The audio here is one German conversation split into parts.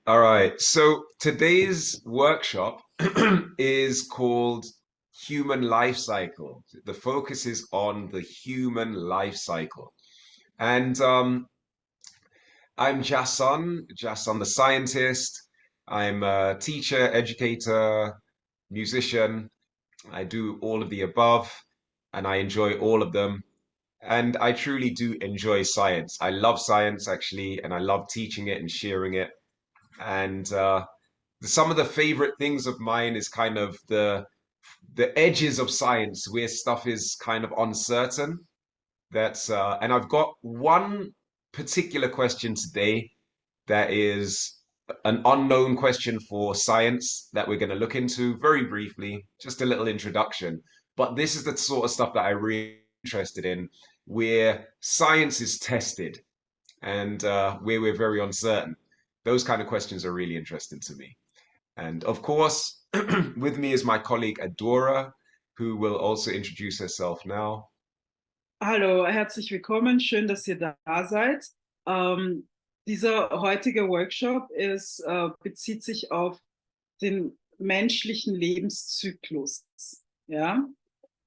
All right. So today's workshop is called Human Life Cycle. The focus is on the human life cycle. And I'm Jason the scientist. I'm a teacher, educator, musician. I do all of the above, and I enjoy all of them. And I truly do enjoy science. I love science, actually, and I love teaching it and sharing it. And some of the favorite things of mine is kind of the edges of science where stuff is kind of uncertain. That's and I've got one particular question today that is an unknown question for science that we're going to look into very briefly, just a little introduction. But this is the sort of stuff that I'm really interested in, where science is tested and where we're very uncertain. Those kind of questions are really interesting to me. And of course, with me is my colleague Adora, who will also introduce herself now. Hallo, herzlich willkommen. Schön, dass ihr da seid. Ähm, Dieser heutige Workshop bezieht sich auf den menschlichen Lebenszyklus. Ja,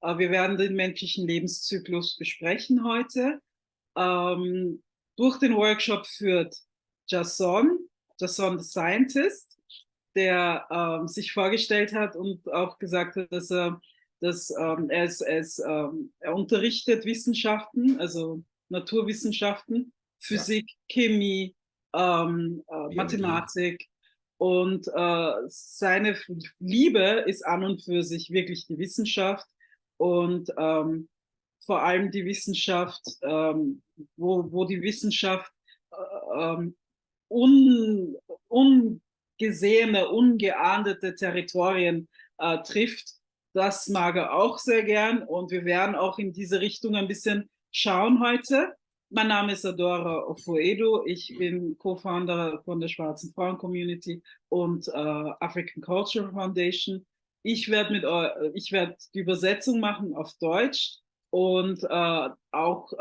wir werden den menschlichen Lebenszyklus besprechen heute. Durch den Workshop führt Jason, Jason the Scientist, der sich vorgestellt hat und auch gesagt hat, er unterrichtet Wissenschaften, also Naturwissenschaften, Ja, Physik, Chemie, Biologie. Mathematik. Und seine Liebe ist an und für sich wirklich die Wissenschaft und vor allem die Wissenschaft, wo die Wissenschaft un, ungesehene, ungeahndete Territorien trifft. Das mag er auch sehr gern und wir werden auch in diese Richtung ein bisschen schauen heute. Mein Name ist Adora Ofoedo. Ich bin Co-Founder von der Schwarzen Frauen Community und African Culture Foundation. Ich werde die Übersetzung machen auf Deutsch und auch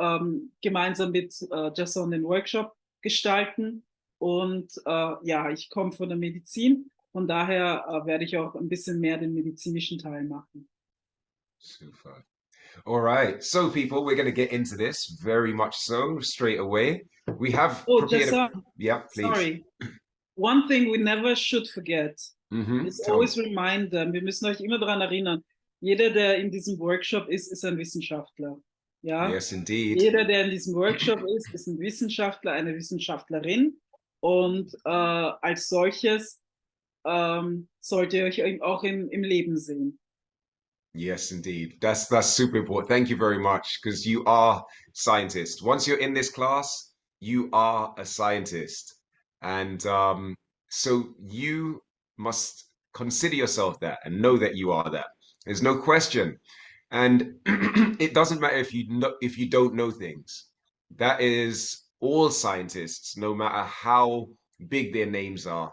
gemeinsam mit Jason den Workshop gestalten. Und ja, ich komme von der Medizin. Von daher werde ich auch ein bisschen mehr den medizinischen Teil machen. Super. All right. So, people, we're going to get into this very much so straight away. We have Oh, prepared a. Jason, Yeah, please. sorry. One thing we never should forget is Tell me. always remind them. Wir müssen euch immer daran erinnern, jeder, der in diesem Workshop ist ein Wissenschaftler. Ja, Yes, indeed. jeder, der in diesem Workshop ist ein Wissenschaftler, eine Wissenschaftlerin. Und als solches sollt ihr euch auch im Leben sehen. Yes, indeed. That's super important. Thank you very much because you are scientists. Once you're in this class, you are a scientist. And so you must consider yourself that and know that you are that. There's no question. And it doesn't matter if you don't know things. That is all scientists, no matter how big their names are.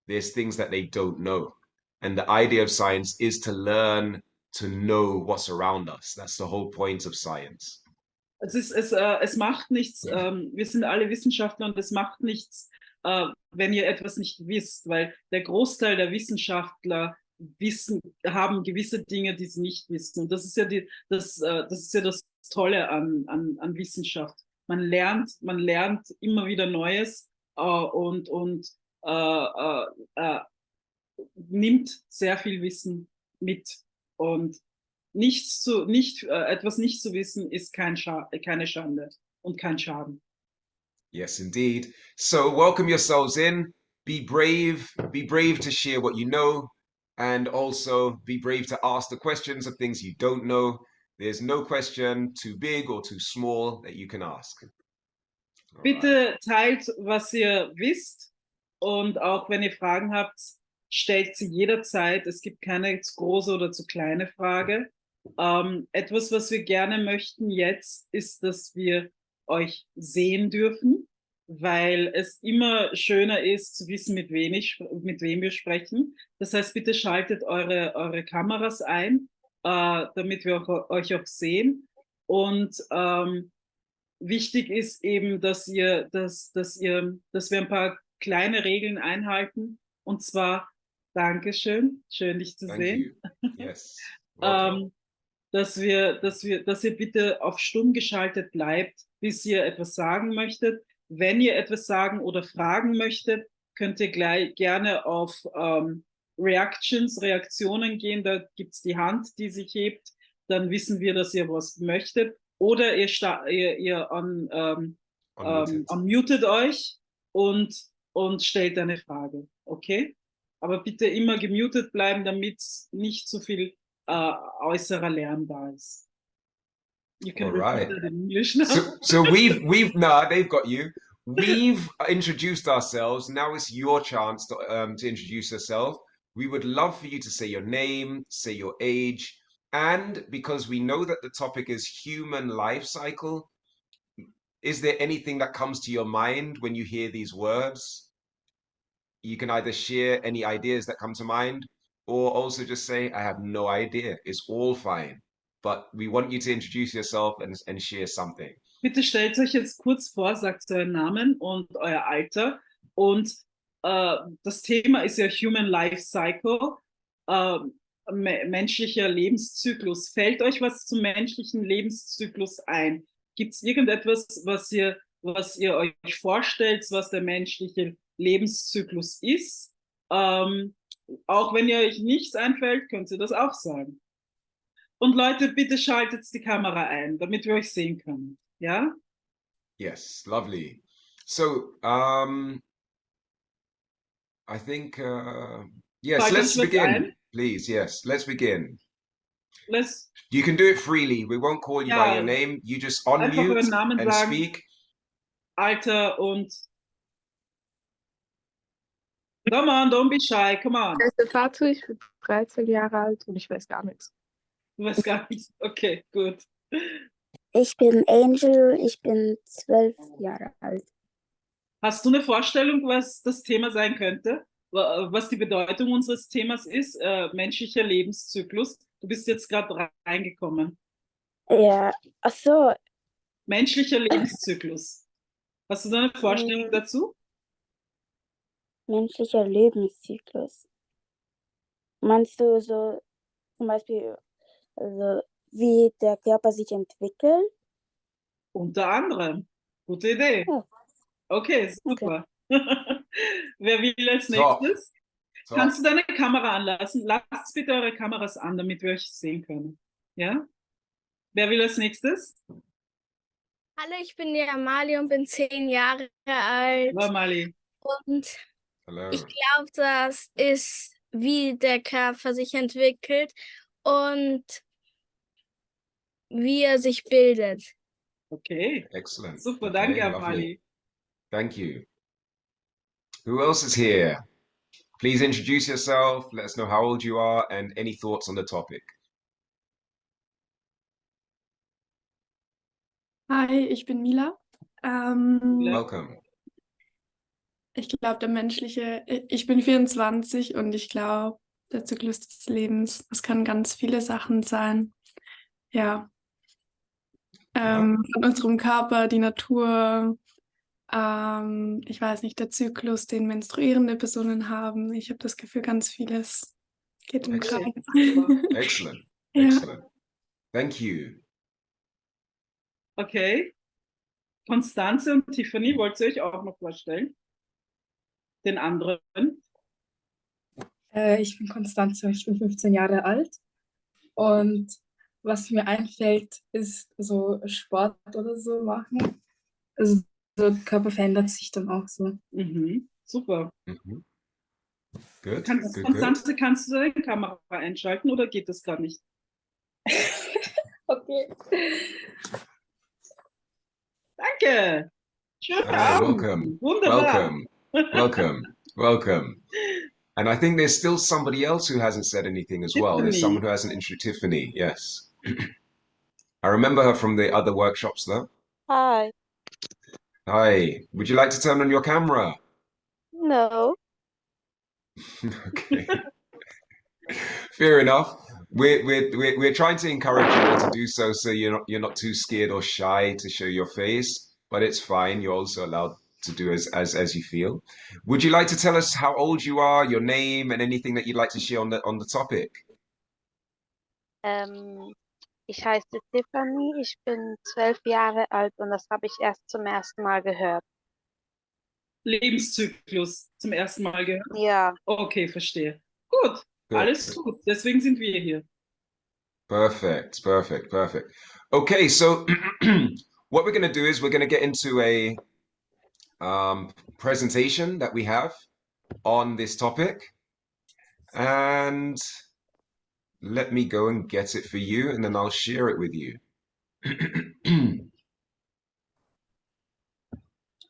There's things that they don't know. And the idea of science is to learn to know what's around us. That's the whole point of science. Es macht nichts, wir sind alle Wissenschaftler und es macht nichts, wenn ihr etwas nicht wisst, weil der Großteil der Wissenschaftler haben gewisse Dinge, die sie nicht wissen. Und das ist ja das ist ja das Tolle an Wissenschaft. Man lernt immer wieder Neues und nimmt sehr viel Wissen mit. Und etwas nicht zu wissen ist keine Schande und kein Schaden. Yes, indeed. So welcome yourselves in. Be brave to share what you know, and also be brave to ask the questions of things you don't know. There's no question too big or too small that you can ask. All right. Bitte teilt, was ihr wisst und auch wenn ihr Fragen habt, stellt sie jederzeit. Es gibt keine zu große oder zu kleine Frage. Etwas, was wir gerne möchten jetzt, ist, dass wir euch sehen dürfen, weil es immer schöner ist, zu wissen, mit wem wir sprechen. Das heißt, bitte schaltet eure Kameras ein, damit wir euch auch sehen. Und wichtig ist eben, dass wir ein paar kleine Regeln einhalten. Und zwar, Dankeschön, schön dich zu Thank sehen. you. Yes, welcome. Ähm, dass ihr bitte auf stumm geschaltet bleibt, bis ihr etwas sagen möchtet. Wenn ihr etwas sagen oder fragen möchtet, könnt ihr gleich gerne auf Reaktionen gehen. Da gibt es die Hand, die sich hebt. Dann wissen wir, dass ihr was möchtet. Oder Unmuted. unmutet euch und, und stellt eine Frage. Okay? Aber bitte immer gemutet bleiben, damit nicht zu viel äußerer Lärm da ist. You can All repeat right. that in English now. So we've nah, they've got you. We've introduced ourselves. Now it's your chance to introduce yourself. We would love for you to say your name, say your age, and because we know that the topic is human life cycle, is there anything that comes to your mind when you hear these words? You can either share any ideas that come to mind, or also just say, I have no idea. It's all fine. But we want you to introduce yourself and share something. Bitte stellt euch jetzt kurz vor, sagt euren Namen und euer Alter. Und das Thema ist ja Human Life Cycle, äh, menschlicher Lebenszyklus. Fällt euch was zum menschlichen Lebenszyklus ein? Gibt es irgendetwas, was ihr euch vorstellt, was der menschliche Lebenszyklus ist? Auch wenn ihr euch nichts einfällt, könnt ihr das auch sagen. Und Leute, bitte schaltet die Kamera ein, damit wir euch sehen können. Ja? Yes, lovely. So, I think, yes, Fällt euch let's was begin, ein? please. Yes, let's begin. Let's, You can do it freely. We won't call you by your ja, name. You just einfach unmute euren Namen and sagen, speak. Alter und come on, don't be shy, come on. Ich heiße Fatu, ich bin 13 Jahre alt und ich weiß gar nichts. Du weißt gar nichts. Okay, gut. Ich bin Angel, ich bin 12 Jahre alt. Hast du eine Vorstellung, was das Thema sein könnte? Was die Bedeutung unseres Themas ist? Menschlicher Lebenszyklus. Du bist jetzt gerade reingekommen. Ja, ach so, Menschlicher Lebenszyklus. Hast du da eine Vorstellung dazu? menschlicher Lebenszyklus. Meinst du so zum Beispiel, also wie der Körper sich entwickelt? Unter anderem. Gute Idee. Ja. Okay, super. Wer will als Top. nächstes? Top. Kannst du deine Kamera anlassen? Lasst bitte eure Kameras an, damit wir euch sehen können. Ja? Wer will als nächstes? Hallo, ich bin die Amalie und bin 10 Jahre alt. Hallo, Mali. Und Hello. ich glaube, das ist, wie der Körper sich entwickelt und wie er sich bildet. Okay, Excellent. super, Okay, danke, lovely. Amali. Thank you. Who else is here? Please introduce yourself. Let us know how old you are and any thoughts on the topic. Hi, ich bin Mila. Welcome. Ich glaube, ich bin 24 und ich glaube, der Zyklus des Lebens, das kann ganz viele Sachen sein. Ja. Von unserem Körper, die Natur, ich weiß nicht, der Zyklus, den menstruierende Personen haben. Ich habe das Gefühl, ganz vieles geht im Kreis. Excellent. Ja. Excellent. Thank you. Okay. Konstanze und Tiffany, wollt ihr euch auch noch vorstellen? Den anderen? Ich bin Konstanze, ich bin 15 Jahre alt und was mir einfällt, ist so Sport oder so machen. Also der Körper verändert sich dann auch so. Mhm. Super. Mhm. Good. Kannst, Good, Konstanze, kannst du deine Kamera einschalten oder geht das gar nicht? Okay. Danke. Schönen good. Abend. Welcome. Wunderbar. Welcome. Welcome. And I think there's still somebody else who hasn't said anything as well. There's Tiffany. someone who hasn't introduced Tiffany. Yes. I remember her from the other workshops though. Hi. Hi. Would you like to turn on your camera? No. Okay. Fair enough. We're trying to encourage you all to do so you're not too scared or shy to show your face, but it's fine. You're also allowed to do as you feel. Would you like to tell us how old you are, your name, and anything that you'd like to share on the topic? Ich heiße Tiffany, ich bin 12 Jahre alt und das habe ich erst zum ersten Mal gehört. Lebenszyklus zum ersten Mal gehört? Ja. Okay, verstehe. Gut, alles gut. Deswegen sind wir hier. Perfect. Okay, so what we're going to do is we're going to get into a presentation that we have on this topic. And let me go and get it for you, and then I'll share it with you.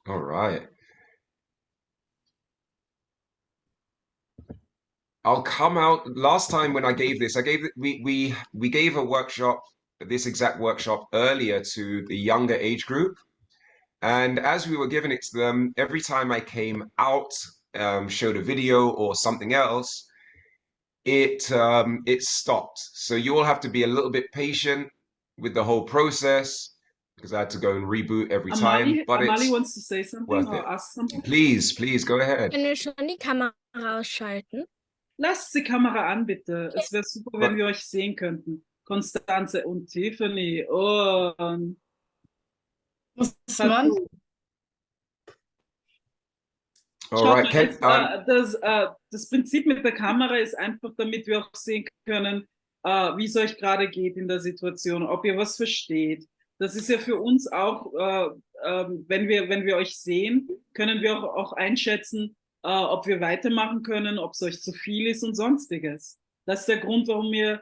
All right. I'll come out. Last time when I gave this, we gave a workshop, this exact workshop earlier to the younger age group. And as we were giving it to them, every time I came out, showed a video or something else, it stopped. So you all have to be a little bit patient with the whole process because I had to go and reboot every time. But Amali it's wants to say something or ask something. Please go ahead. Können wir schon die Kamera ausschalten? Lasst die Kamera an, bitte. Es wäre super, wenn wir euch sehen könnten. Konstanze und Tiffany und Muss man? Alright, jetzt, das Prinzip mit der Kamera ist einfach, damit wir auch sehen können, wie es euch gerade geht in der Situation, ob ihr was versteht. Das ist ja für uns auch, wenn wir euch sehen, können wir auch einschätzen, ob wir weitermachen können, ob es euch zu viel ist und sonstiges. Das ist der Grund, warum ihr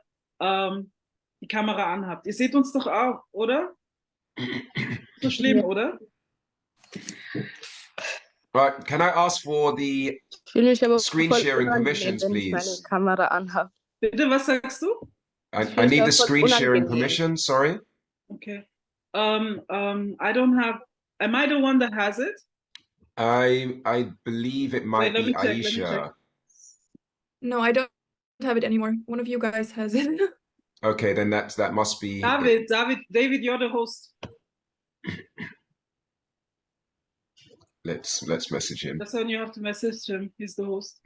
die Kamera anhabt. Ihr seht uns doch auch, oder? So schlimm, oder? Right, can I ask for the screen sharing permissions, please? Kamera anhabe. Bitte, was sagst du? I need the screen sharing permission, sorry. Okay. I don't have, am I the one that has it? I believe it might Wait, be let me check. Aisha. No, I don't have it anymore. One of you guys has it. Okay, then that must be David, you're the host. Let's message him. That's when you have to message him. He's the host.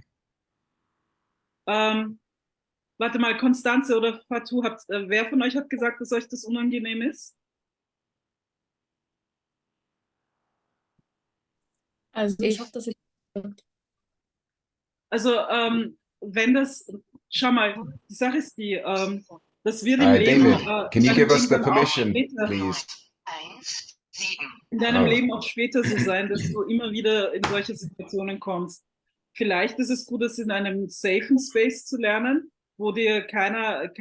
Warte mal, Konstanze oder Fatou, wer von euch hat gesagt, dass euch das unangenehm ist? Also ich hoffe, dass ich... Also, wenn das, schau mal, die Sache ist die, das wird im Leben... David, can you give us the permission, please? In deinem Leben auch später so sein, dass du immer wieder in solche Situationen kommst. Vielleicht ist es gut, das in einem safen Space zu lernen, wo dir keiner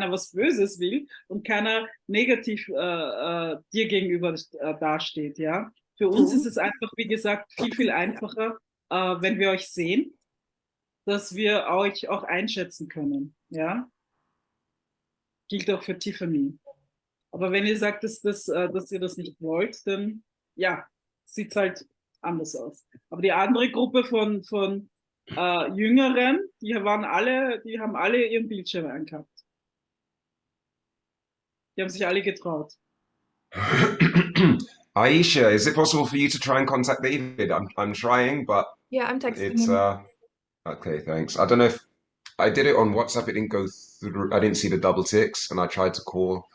was Böses will und keiner negativ dir gegenüber dasteht, ja. Für uns ist es einfach, wie gesagt, viel einfacher, wenn wir euch sehen, dass wir euch auch einschätzen können, ja. Gilt auch für Tiffany. Aber wenn ihr sagt, dass ihr das nicht wollt, dann ja, sieht es halt anders aus. Aber die andere Gruppe von Jüngeren, die haben alle ihren Bildschirm angehabt. Die haben sich alle getraut. Aisha, is it possible for you to try and contact David? I'm trying, but Yeah, I'm texting it's him. okay, thanks. I don't know if I did it on WhatsApp, it didn't go through. I didn't see the double ticks, and I tried to call.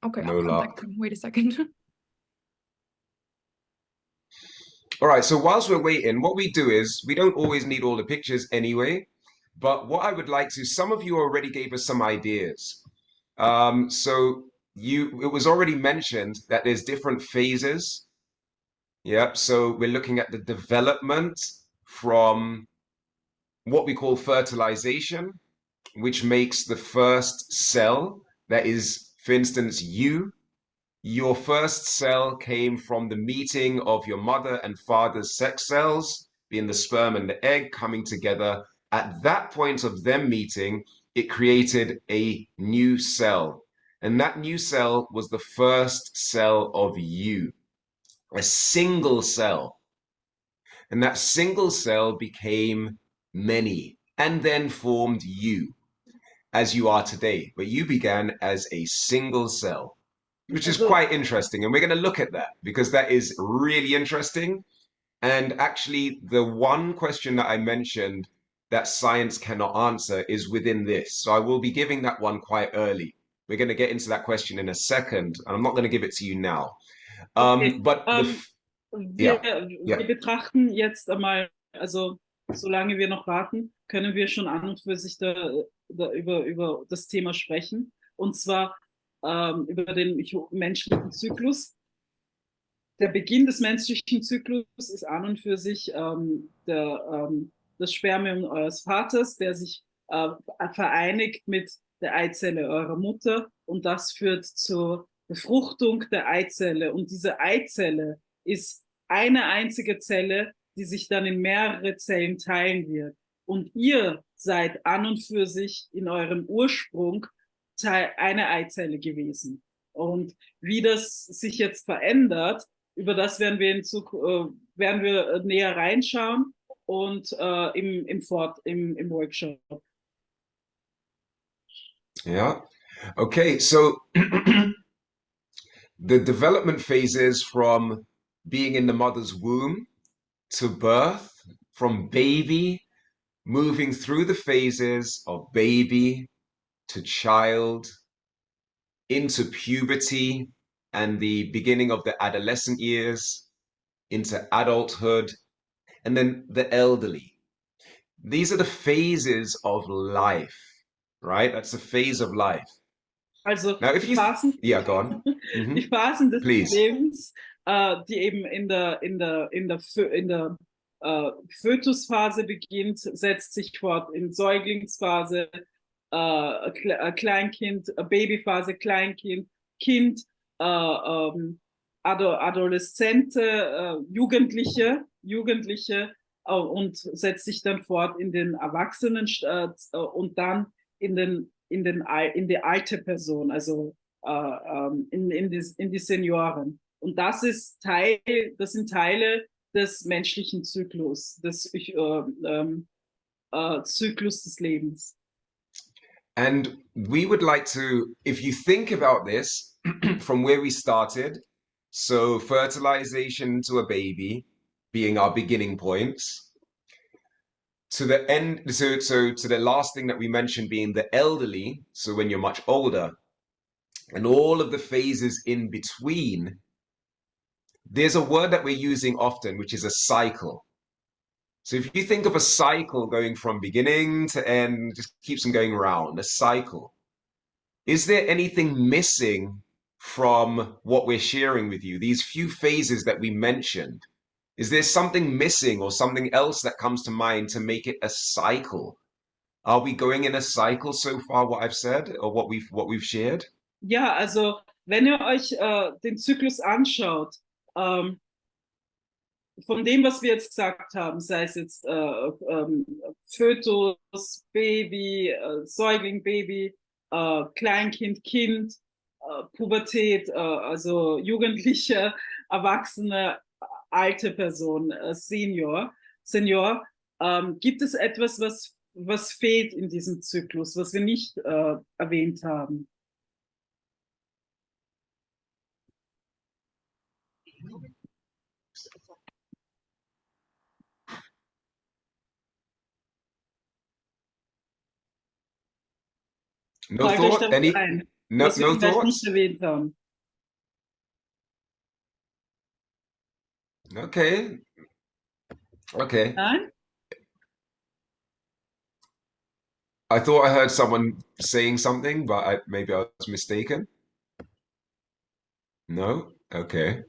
Okay, No I'll luck. contact him. Wait a second. All right, so whilst we're waiting, what we do is we don't always need all the pictures anyway, but what I would like to, some of you already gave us some ideas. It was already mentioned that there's different phases. Yep, so we're looking at the development from what we call fertilization, which makes the first cell, that is, for instance, your first cell came from the meeting of your mother and father's sex cells, being the sperm and the egg coming together. At that point of them meeting, it created a new cell. And that new cell was the first cell of you, a single cell. And that single cell became many and then formed you as you are today. But you began as a single cell. which is Also, quite interesting. And we're going to look at that because that is really interesting. And actually, the one question that I mentioned that science cannot answer is within this. So I will be giving that one quite early. We're going to get into that question in a second, and I'm not going to give it to you now. okay. But Wir, yeah, yeah. wir betrachten jetzt einmal, also solange wir noch warten, können wir schon an und für sich über das Thema sprechen. Und zwar über den menschlichen Zyklus. Der Beginn des menschlichen Zyklus ist an und für sich das Spermium eures Vaters, der sich vereinigt mit der Eizelle eurer Mutter und das führt zur Befruchtung der Eizelle. Und diese Eizelle ist eine einzige Zelle, die sich dann in mehrere Zellen teilen wird. Und ihr seid an und für sich in eurem Ursprung eine Eizelle gewesen. Und wie das sich jetzt verändert, über das werden wir näher reinschauen und im Workshop. Yeah. Okay, so the development phases from being in the mother's womb to birth, from baby, moving through the phases of baby to child, into puberty and the beginning of the adolescent years, into adulthood, and then the elderly. These are the phases of life, right? That's a phase of life. Also Now, if die you, Phasen, yeah, go on. die Phasen des Please. Lebens, die eben in der Fötusphase beginnt, setzt sich fort in Säuglingsphase, Kleinkind, Babyphase, Kleinkind, Kind, Adoleszente, Jugendliche und setzt sich dann fort in den Erwachsenen und dann in die alte Person, also in die Senioren. Und das sind Teile des menschlichen Zyklus, Zyklus des Lebens. And we would like to, if you think about this from where we started, so fertilization to a baby being our beginning points, to the end, so to the last thing that we mentioned being the elderly, so when you're much older, and all of the phases in between, there's a word that we're using often, which is a cycle. So if you think of a cycle going from beginning to end, just keeps on going around, a cycle. Is there anything missing from what we're sharing with you? These few phases that we mentioned, is there something missing or something else that comes to mind to make it a cycle? Are we going in a cycle so far, what I've said or what we've shared? Ja, also wenn ihr euch den Zyklus anschaut, von dem, was wir jetzt gesagt haben, sei es jetzt Fötus, Baby, Säugling, Baby, Kleinkind, Kind, Pubertät, also Jugendliche, Erwachsene, alte Person, Senior, gibt es etwas, was fehlt in diesem Zyklus, was wir nicht erwähnt haben? No Fällt euch thought? da Any? ein, No, was wir no vielleicht nicht thoughts? erwähnt haben? Okay. Okay. Nein? I thought I heard someone saying something, but maybe I was mistaken. No? Okay.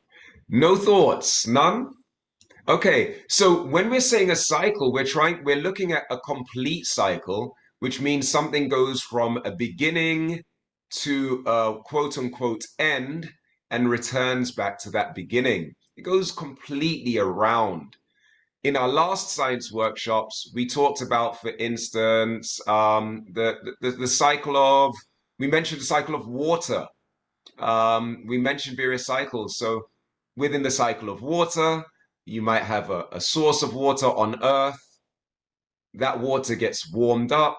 No thoughts? None? Okay. So when we're saying a cycle, we're looking at a complete cycle, which means something goes from a beginning to a quote unquote end and returns back to that beginning. It goes completely around. In our last science workshops, we talked about, for instance, the cycle of, we mentioned the cycle of water. We mentioned various cycles. So within the cycle of water, you might have a source of water on Earth. That water gets warmed up.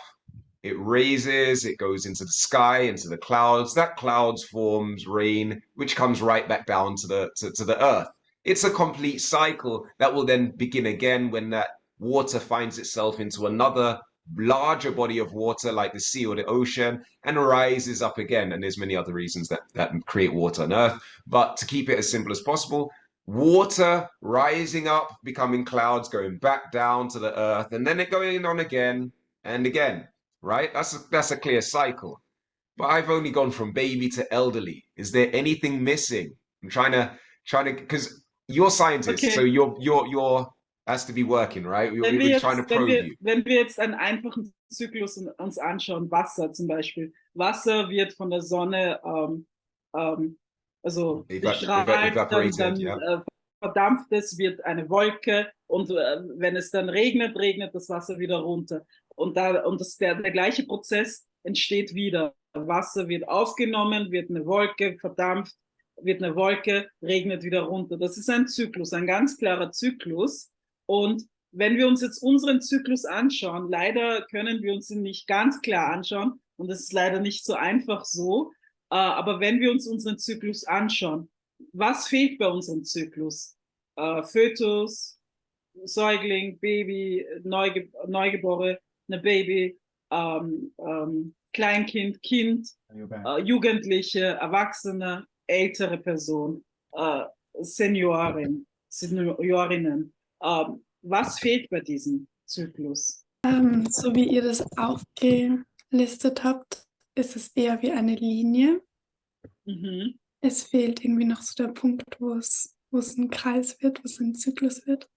it raises, it goes into the sky, into the clouds. That clouds forms rain, which comes right back down to the earth. It's a complete cycle that will then begin again when that water finds itself into another larger body of water like the sea or the ocean and rises up again. And there's many other reasons that create water on earth. But to keep it as simple as possible, water rising up, becoming clouds, going back down to the earth, and then it going on again and again, right? That's a clear cycle. But I've only gone from baby to elderly. Is there anything missing? I'm trying to, because you're scientists, so Okay, you're has to be working, right? wenn wir We're trying to jetzt, wenn probe wir, you. wenn wir jetzt einen einfachen Zyklus uns anschauen, Wasser zum Beispiel. Wasser wird von der Sonne also bestrahlt, Evaporated, dann yeah. verdampft es, wird eine Wolke und wenn es dann regnet, regnet das Wasser wieder runter. Und der gleiche Prozess entsteht wieder. Wasser wird aufgenommen, wird eine Wolke, verdampft, wird eine Wolke, regnet wieder runter. Das ist ein Zyklus, ein ganz klarer Zyklus. Und wenn wir uns jetzt unseren Zyklus anschauen, leider können wir uns ihn nicht ganz klar anschauen und es ist leider nicht so einfach so, aber wenn wir uns unseren Zyklus anschauen, was fehlt bei unserem Zyklus? Fötus, Säugling, Baby, Neugeborene Baby, Kleinkind, Kind, Jugendliche, Erwachsene, ältere Person, Seniorinnen. Was fehlt bei diesem Zyklus? So wie ihr das aufgelistet habt, ist es eher wie eine Linie. Mhm. Es fehlt irgendwie noch so der Punkt, wo es ein Kreis wird, wo es ein Zyklus wird.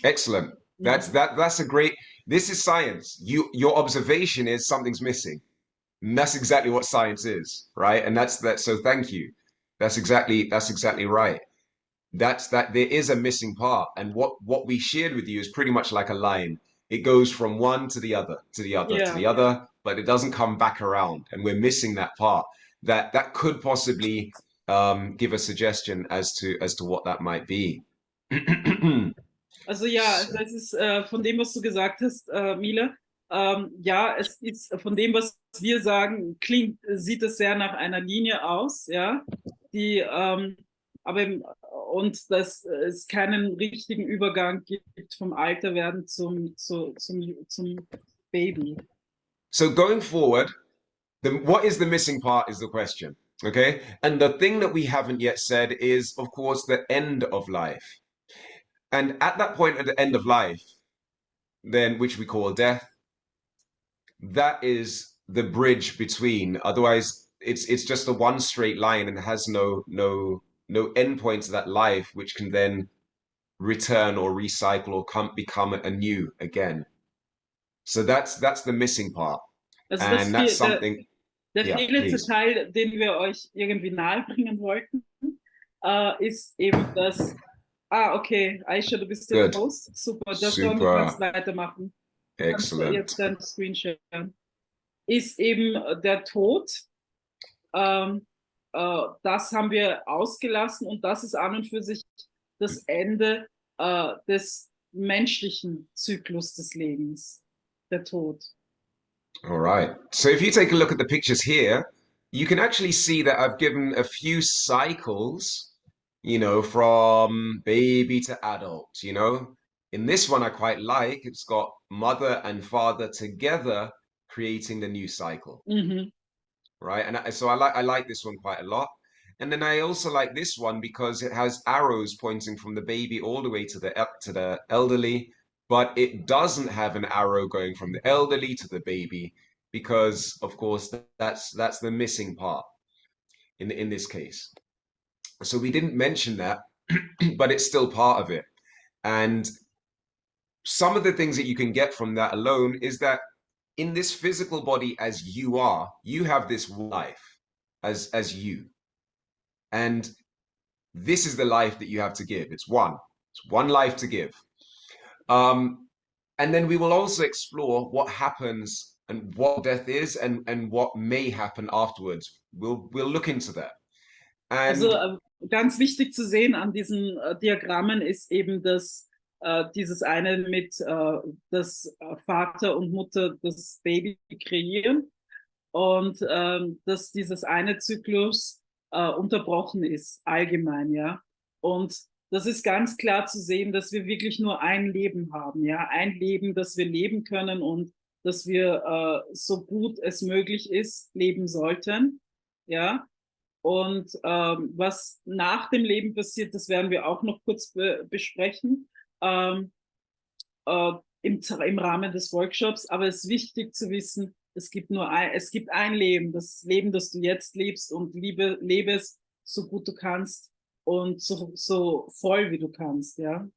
Excellent. That's a great. This is science. Your observation is something's missing. And that's exactly what science is, right? And that's that. So thank you. That's exactly right. That's that there is a missing part, and what we shared with you is pretty much like a line. It goes from one to the other, to the other, to Yeah. the other, but it doesn't come back around, and we're missing that part. That could possibly give a suggestion as to what that might be. Also ja, das ist von dem, was du gesagt hast, Mila. Ja, es ist von dem, was wir sagen, sieht es sehr nach einer Linie aus, ja, die und dass es keinen richtigen Übergang gibt vom Alterwerden zum Baby. So going forward, what is the missing part is the question, okay? And the thing that we haven't yet said is, of course, the end of life. And at that point, at the end of life, then which we call death, that is the bridge between. Otherwise, it's just a one straight line and has no endpoint to that life, which can then return or recycle or become anew again. So that's the missing part, Also and that's something. Der Yeah, fehlende please. Teil, den wir euch irgendwie nahebringen wollten, ist eben das. Okay, Aisha, du bist der Good. Host. Super, du Super. kannst weitermachen. Du kannst Excellent. jetzt dein Screen sharen. Ist eben der Tod. Das haben wir ausgelassen und das ist an und für sich das Ende des menschlichen Zyklus des Lebens, der Tod. All right. So if you take a look at the pictures here, you can actually see that I've given a few cycles, from baby to adult, In this one, I quite like, it's got mother and father together creating the new cycle, Mhm. right? And so I like this one quite a lot. And then I also like this one because it has arrows pointing from the baby all the way to the elderly, but it doesn't have an arrow going from the elderly to the baby because, of course, that's the missing part in this case. So we didn't mention that, but it's still part of it. And some of the things that you can get from that alone is that in this physical body as you are, you have this life as you. And this is the life that you have to give. It's one life to give. And then we will also explore what happens and what death is and what may happen afterwards. We'll look into that. And Also ganz wichtig zu sehen an diesen Diagrammen ist eben, dass dieses eine mit, dass Vater und Mutter das Baby kreieren und dass dieses eine Zyklus unterbrochen ist, allgemein, ja. Und das ist ganz klar zu sehen, dass wir wirklich nur ein Leben haben, ja, ein Leben, das wir leben können und dass wir so gut es möglich ist leben sollten, ja. Und was nach dem Leben passiert, das werden wir auch noch kurz besprechen ähm, äh, im Rahmen des Workshops. Aber es ist wichtig zu wissen, es gibt ein Leben, das Leben, das du jetzt lebst und lebe es so gut du kannst und so voll wie du kannst, ja.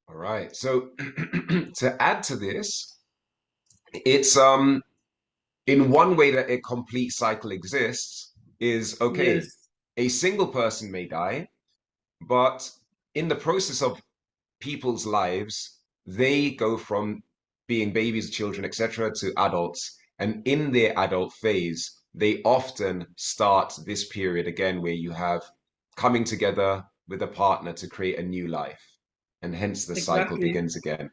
All right. So to add to this, it's in one way that a complete cycle exists is okay, Yes. a single person may die, but in the process of people's lives, they go from being babies, children, etc., to adults. And in their adult phase, they often start this period again where you have coming together with a partner to create a new life. And hence the cycle Exactly. begins again.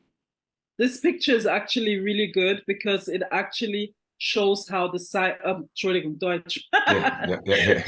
This picture is actually really good because it actually shows how the Entschuldigung, Deutsch. Yeah.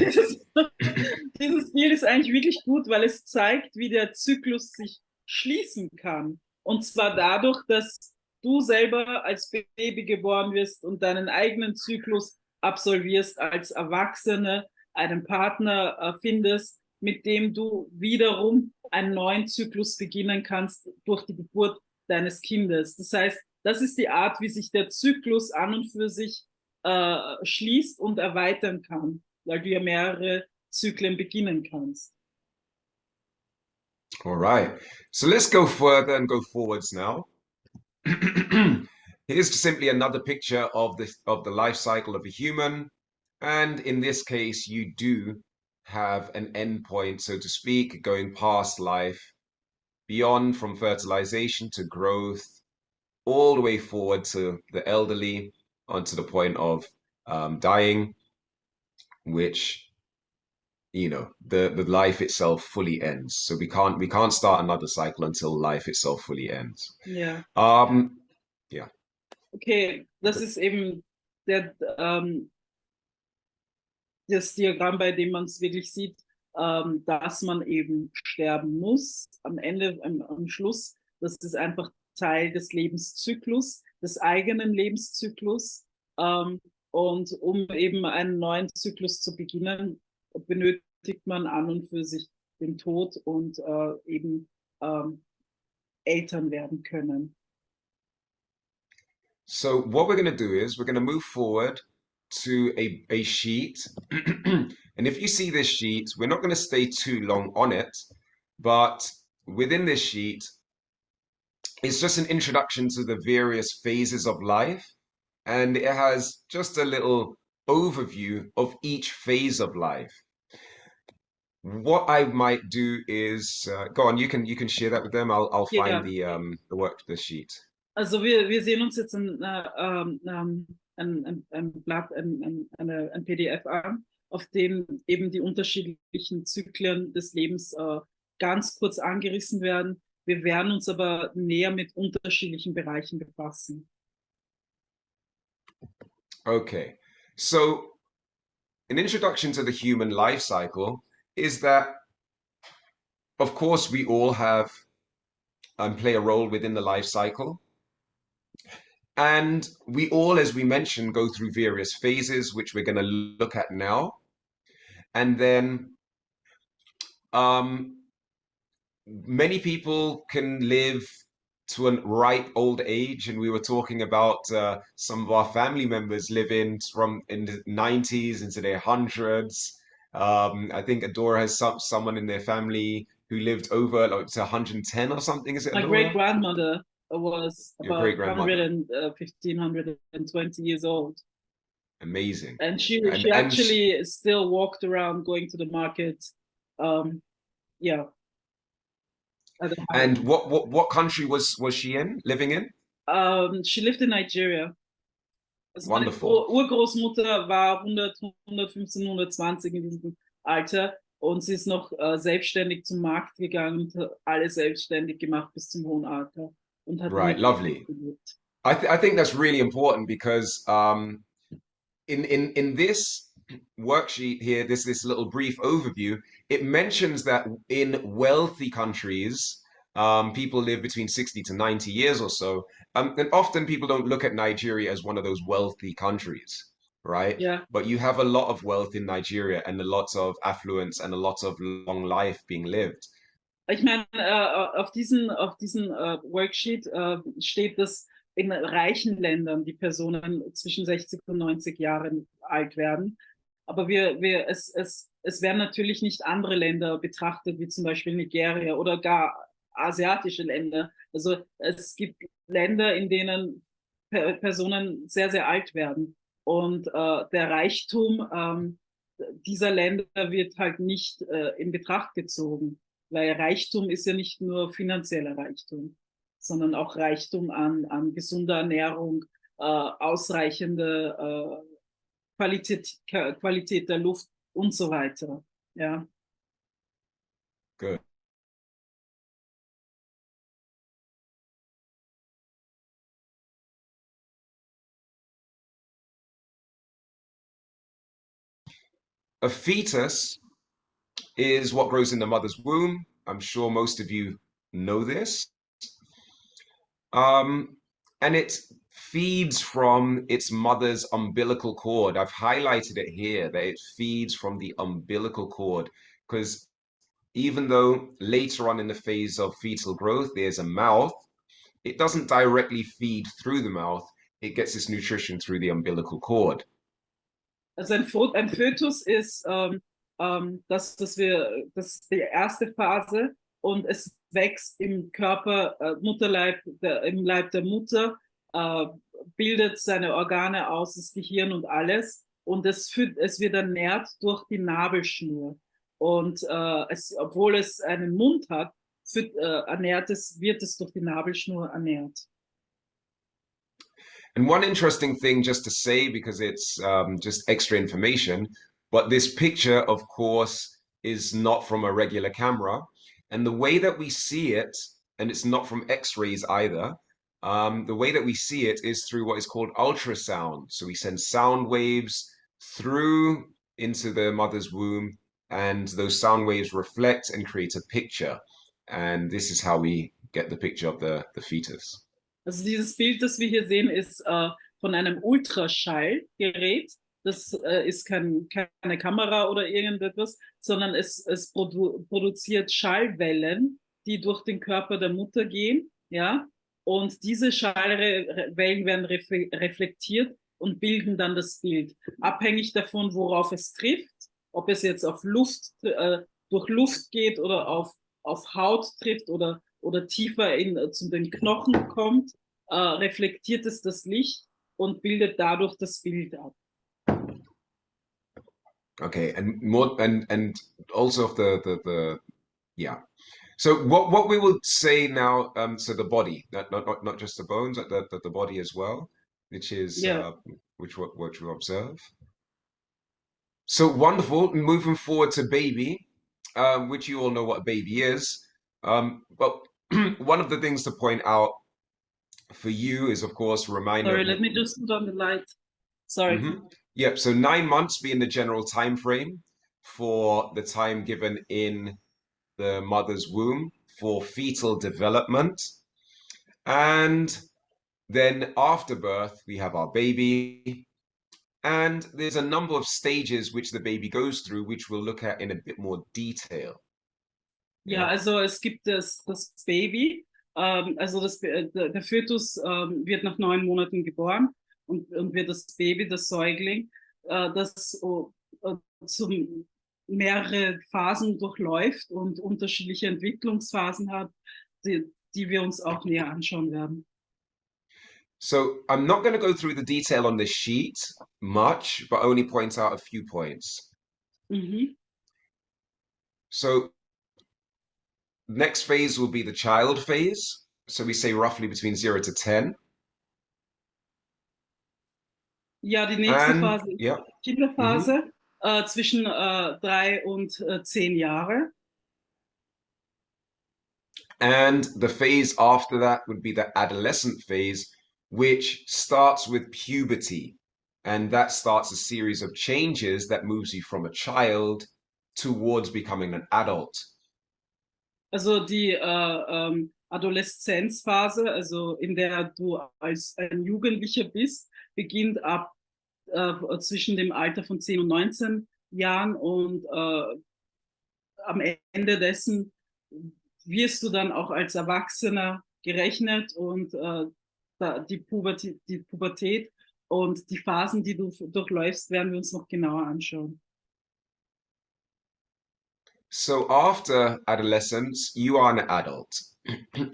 Dieses Bild ist eigentlich wirklich gut, weil es zeigt, wie der Zyklus sich schließen kann. Und zwar dadurch, dass du selber als Baby geboren wirst und deinen eigenen Zyklus absolvierst als Erwachsene, einen Partner findest, mit dem du wiederum einen neuen Zyklus beginnen kannst durch die Geburt deines Kindes. Das heißt, das ist die Art, wie sich der Zyklus an und für sich schließt und erweitern kann, weil du ja mehrere Zyklen beginnen kannst. All right. So let's go further and go forwards now. Here's simply another picture of the life cycle of a human. And in this case, you do have an end point, so to speak, going past life, beyond from fertilization to growth, all the way forward to the elderly, onto the point of dying, which the life itself fully ends. So we can't start another cycle until life itself fully ends. Ja. Yeah. Okay, das ist eben das Diagramm, bei dem man es wirklich sieht, dass man eben sterben muss am Ende, am Schluss. Das ist einfach Teil des Lebenszyklus, des eigenen Lebenszyklus. Und um eben einen neuen Zyklus zu beginnen, benötigt man an und für sich den Tod und eben Eltern werden können. So what we're going to do is we're going to move forward to a sheet. And if you see this sheet, we're not going to stay too long on it, but within this sheet, it's just an introduction to the various phases of life. And it has just a little overview of each phase of life. What I might do is go on. You can share that with them. I'll find the sheet. Also wir sehen uns jetzt ein Blatt, ein PDF an, auf dem eben die unterschiedlichen Zyklen des Lebens ganz kurz angerissen werden. Wir werden uns aber näher mit unterschiedlichen Bereichen befassen. Okay, so an introduction to the human life cycle is that, of course, we all have play a role within the life cycle. And we all, as we mentioned, go through various phases, which we're going to look at now. And then many people can live to a ripe old age. And we were talking about some of our family members living from in the 90s into their hundreds. I think Adora has someone in their family who lived over like to 110 or something. Is it My Adora? great-grandmother was Your about great-grandmother. 115, 120 years old. Amazing. And she actually still walked around going to the market. Yeah. And what country was she living in? She lived in Nigeria. Also Wonderful. meine Urgroßmutter war 100, 115, 120 in diesem Alter. Und sie ist noch selbstständig zum Markt gegangen und hat alles selbstständig gemacht bis zum hohen Alter und hat nie Right, lovely. gelebt. I think that's really important because in this worksheet here, this little brief overview, it mentions that in wealthy countries, people live between 60 to 90 years or so. And often people don't look at Nigeria as one of those wealthy countries, right? Ja. But you have a lot of wealth in Nigeria and a lot of affluence and a lot of long life being lived. Ich meine, auf diesen Worksheet steht, dass in reichen Ländern die Personen zwischen 60 und 90 Jahren alt werden. Aber es werden natürlich nicht andere Länder betrachtet, wie zum Beispiel Nigeria oder gar asiatische Länder. Also es gibt Länder, in denen Personen sehr, sehr alt werden. Und der Reichtum dieser Länder wird halt nicht in Betracht gezogen. Weil Reichtum ist ja nicht nur finanzieller Reichtum, sondern auch Reichtum an gesunder Ernährung, ausreichende Qualität der Luft und so weiter. Ja. Good. A fetus is what grows in the mother's womb. I'm sure most of you know this. And it feeds from its mother's umbilical cord. I've highlighted it here that it feeds from the umbilical cord because even though later on in the phase of fetal growth there's a mouth, it doesn't directly feed through the mouth. It gets its nutrition through the umbilical cord. Also ein Fötus ist, das ist die erste Phase und es wächst im Körper, Mutterleib, im Leib der Mutter, bildet seine Organe aus, das Gehirn und alles und es wird ernährt durch die Nabelschnur. Und obwohl es einen Mund hat, wird es durch die Nabelschnur ernährt. And one interesting thing just to say, because it's just extra information, but this picture, of course, is not from a regular camera. And the way that we see it, and it's not from X-rays either, the way that we see it is through what is called ultrasound. So we send sound waves through into the mother's womb, and those sound waves reflect and create a picture. And this is how we get the picture of the fetus. Also dieses Bild, das wir hier sehen, ist von einem Ultraschallgerät. Das ist keine Kamera oder irgendetwas, sondern es produziert Schallwellen, die durch den Körper der Mutter gehen, ja. Und diese Schallwellen werden reflektiert und bilden dann das Bild. Abhängig davon, worauf es trifft, ob es jetzt auf durch Luft geht oder auf Haut trifft oder tiefer zu den Knochen kommt, reflektiert es das Licht und bildet dadurch das Bild ab. Okay, and more and also of the yeah. So what we will say now, so the body, not just the bones, but the body as well, which is Yeah. which we observe. So wonderful. Moving forward to baby, which you all know what a baby is. But one of the things to point out for you is, of course, a reminder. Sorry, let me just put on the light. Sorry. Yep. So 9 months being the general time frame for the time given in the mother's womb for fetal development. And then after birth, we have our baby. And there's a number of stages which the baby goes through, which we'll look at in a bit more detail. Ja, also es gibt das Baby, also der Fötus wird nach 9 Monaten geboren und wird das Baby, das Säugling, das mehrere Phasen durchläuft und unterschiedliche Entwicklungsphasen hat, die wir uns auch näher anschauen werden. So I'm not going to go through the detail on this sheet much, but only point out a few points. So next phase will be the child phase. So we say roughly between 0 to 10. Ja, die nächste Phase ist die Kinderphase. zwischen 3 und 10 Jahre. And the phase after that would be the adolescent phase, which starts with puberty. And that starts a series of changes that moves you from a child towards becoming an adult. Also die Adoleszenzphase, also in der du als ein Jugendlicher bist, beginnt ab zwischen dem Alter von 10 und 19 Jahren und am Ende dessen wirst du dann auch als Erwachsener gerechnet und die Pubertät und die Phasen, die du durchläufst, werden wir uns noch genauer anschauen. So after adolescence, you are an adult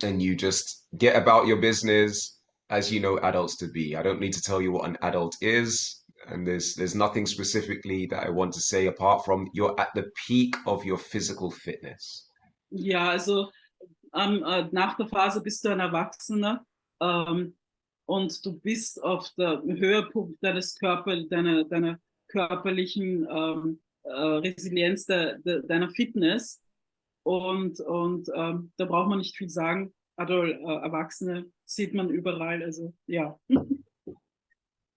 and you just get about your business as you know adults to be. I don't need to tell you what an adult is, and there's nothing specifically that I want to say apart from you're at the peak of your physical fitness. Ja, also nach der Phase bist du ein Erwachsener und du bist auf der Höhepunkt deiner körperlichen Resilienz, deiner Fitness. Und da braucht man nicht viel sagen. Erwachsene sieht man überall. Also ja.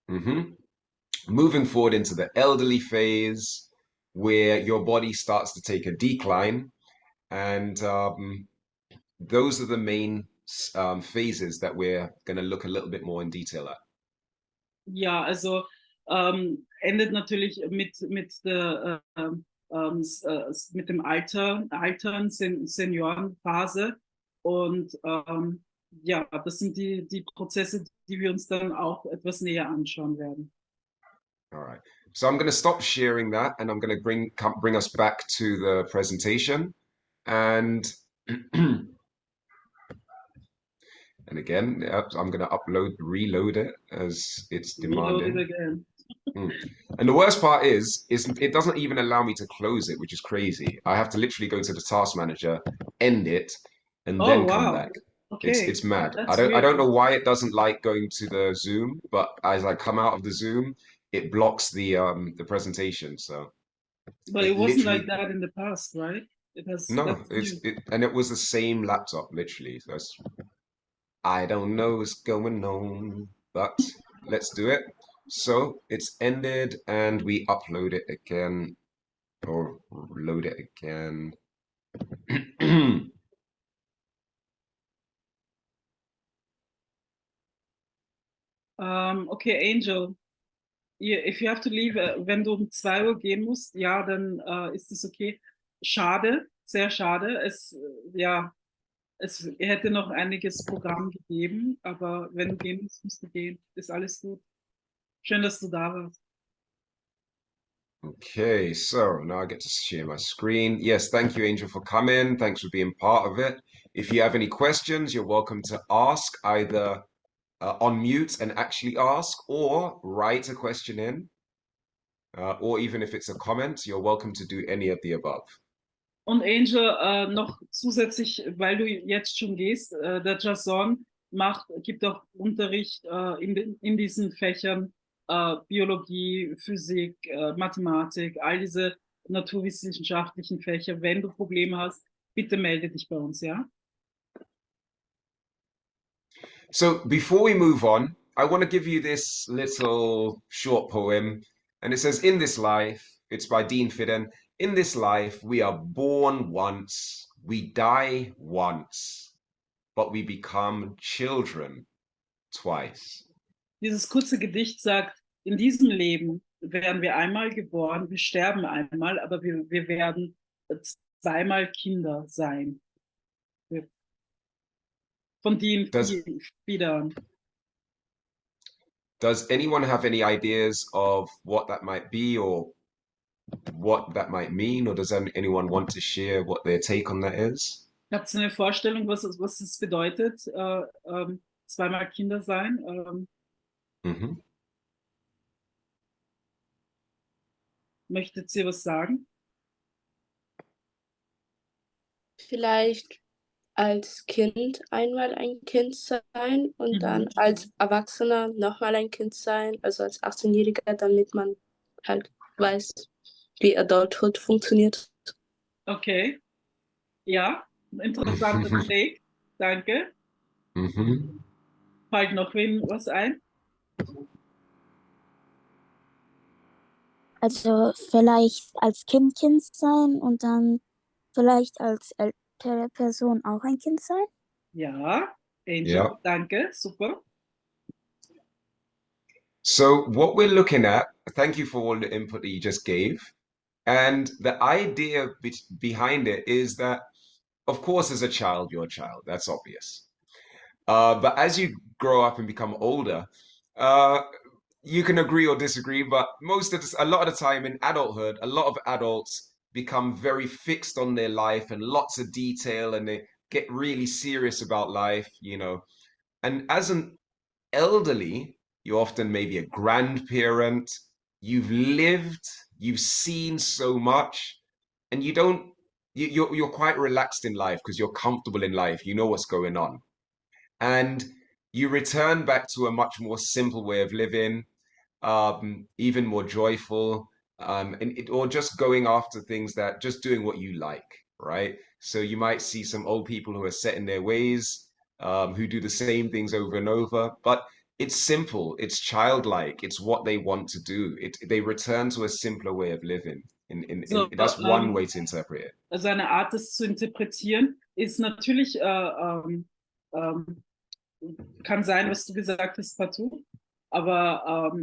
Mm-hmm. Moving forward into the elderly phase, where your body starts to take a decline, and those are the main phases that we're going to look a little bit more in detail at. Ja, also endet natürlich mit dem Altern, Seniorenphase. Und ja, das sind die Prozesse, die wir uns dann auch etwas näher anschauen werden. All right. So I'm going to stop sharing that, and I'm going to bring us back to the presentation. And and again, I'm going to reload it as it's demanding. Reload it again. And the worst part is it doesn't even allow me to close it, which is crazy. I have to literally go to the task manager, end it, and then come back. Okay. It's mad. That's I don't weird. know why it doesn't like going to the Zoom, but as I come out of the Zoom, it blocks the presentation. So But it wasn't like that in the past, right? No, and it was the same laptop, literally. So I don't know what's going on, but let's do it. So it's ended, and we upload it again, or load it again. Okay, Angel, if you have to leave, wenn du um 2 Uhr gehen musst, ja, dann ist es okay. Schade, sehr schade. Es hätte noch einiges Programm gegeben, aber wenn du gehen musst, musst du gehen. Ist alles gut. Schön, dass du da warst. Okay, so now I get to share my screen. Yes, thank you, Angel, for coming. Thanks for being part of it. If you have any questions, you're welcome to ask, either on mute and actually ask, or write a question in, or even if it's a comment, you're welcome to do any of the above. Und Angel, noch zusätzlich, weil du jetzt schon gehst, der Jason gibt auch Unterricht in diesen Fächern Biologie, Physik, Mathematik, all diese naturwissenschaftlichen Fächer. Wenn du Probleme hast, bitte melde dich bei uns, ja? So before we move on, I want to give you this little short poem, and it says, "In this life," it's by Dean Fidden, "in this life we are born once, we die once, but we become children twice." Dieses kurze Gedicht sagt, in diesem Leben werden wir einmal geboren, wir sterben einmal, aber wir werden zweimal Kinder sein. Von Dean Fidden. Does anyone have any ideas of what that might be or what that might mean, or does anyone want to share what their take on that is? Habt ihr eine Vorstellung, was es bedeutet, zweimal Kinder sein? Möchtet ihr was sagen? Vielleicht als Kind einmal ein Kind sein und dann als Erwachsener nochmal ein Kind sein, also als 18-Jähriger, damit man halt weiß, wie Adulthood funktioniert. Okay. Ja, interessanter Take. Danke. Mhm. Fällt noch wem was ein? Also vielleicht als Kind sein und dann vielleicht als ältere Person auch ein Kind sein. Ja, Angel, Yeah. danke, super. So what we're looking at, thank you for all the input that you just gave. And the idea behind it is that, of course, as a child, you're a child. That's obvious. But as you grow up and become older, uh, you can agree or disagree, but a lot of the time in adulthood, a lot of adults become very fixed on their life and lots of detail, and they get really serious about life, you know. And as an elderly, you're often maybe a grandparent, you've lived, you've seen so much, and you don't you're quite relaxed in life because you're comfortable in life, you know what's going on. And you return back to a much more simple way of living, even more joyful, or just going after things that just doing what you like, right? So you might see some old people who are set in their ways, who do the same things over and over, but it's simple, it's childlike, it's what they want to do. They return to a simpler way of living. So, That's one way to interpret it. also eine Art, das zu interpretieren, ist natürlich, kann sein, was du gesagt hast, Patou, aber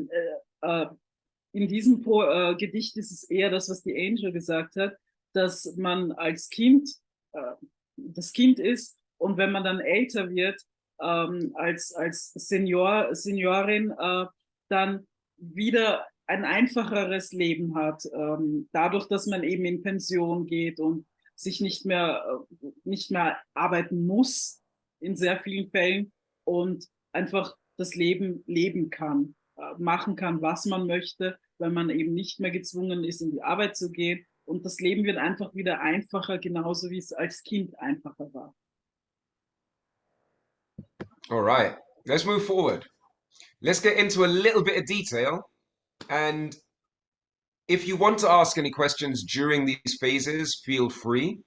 in diesem Gedicht ist es eher das, was die Angel gesagt hat, dass man als Kind das Kind ist und wenn man dann älter wird, als Seniorin, dann wieder ein einfacheres Leben hat, dadurch, dass man eben in Pension geht und sich nicht mehr arbeiten muss in sehr vielen Fällen und einfach das Leben leben kann, machen kann, was man möchte, weil man eben nicht mehr gezwungen ist, in die Arbeit zu gehen. Und das Leben wird einfach wieder einfacher, genauso wie es als Kind einfacher war. All right, let's move forward. Let's get into a little bit of detail. And if you want to ask any questions during these phases, feel free.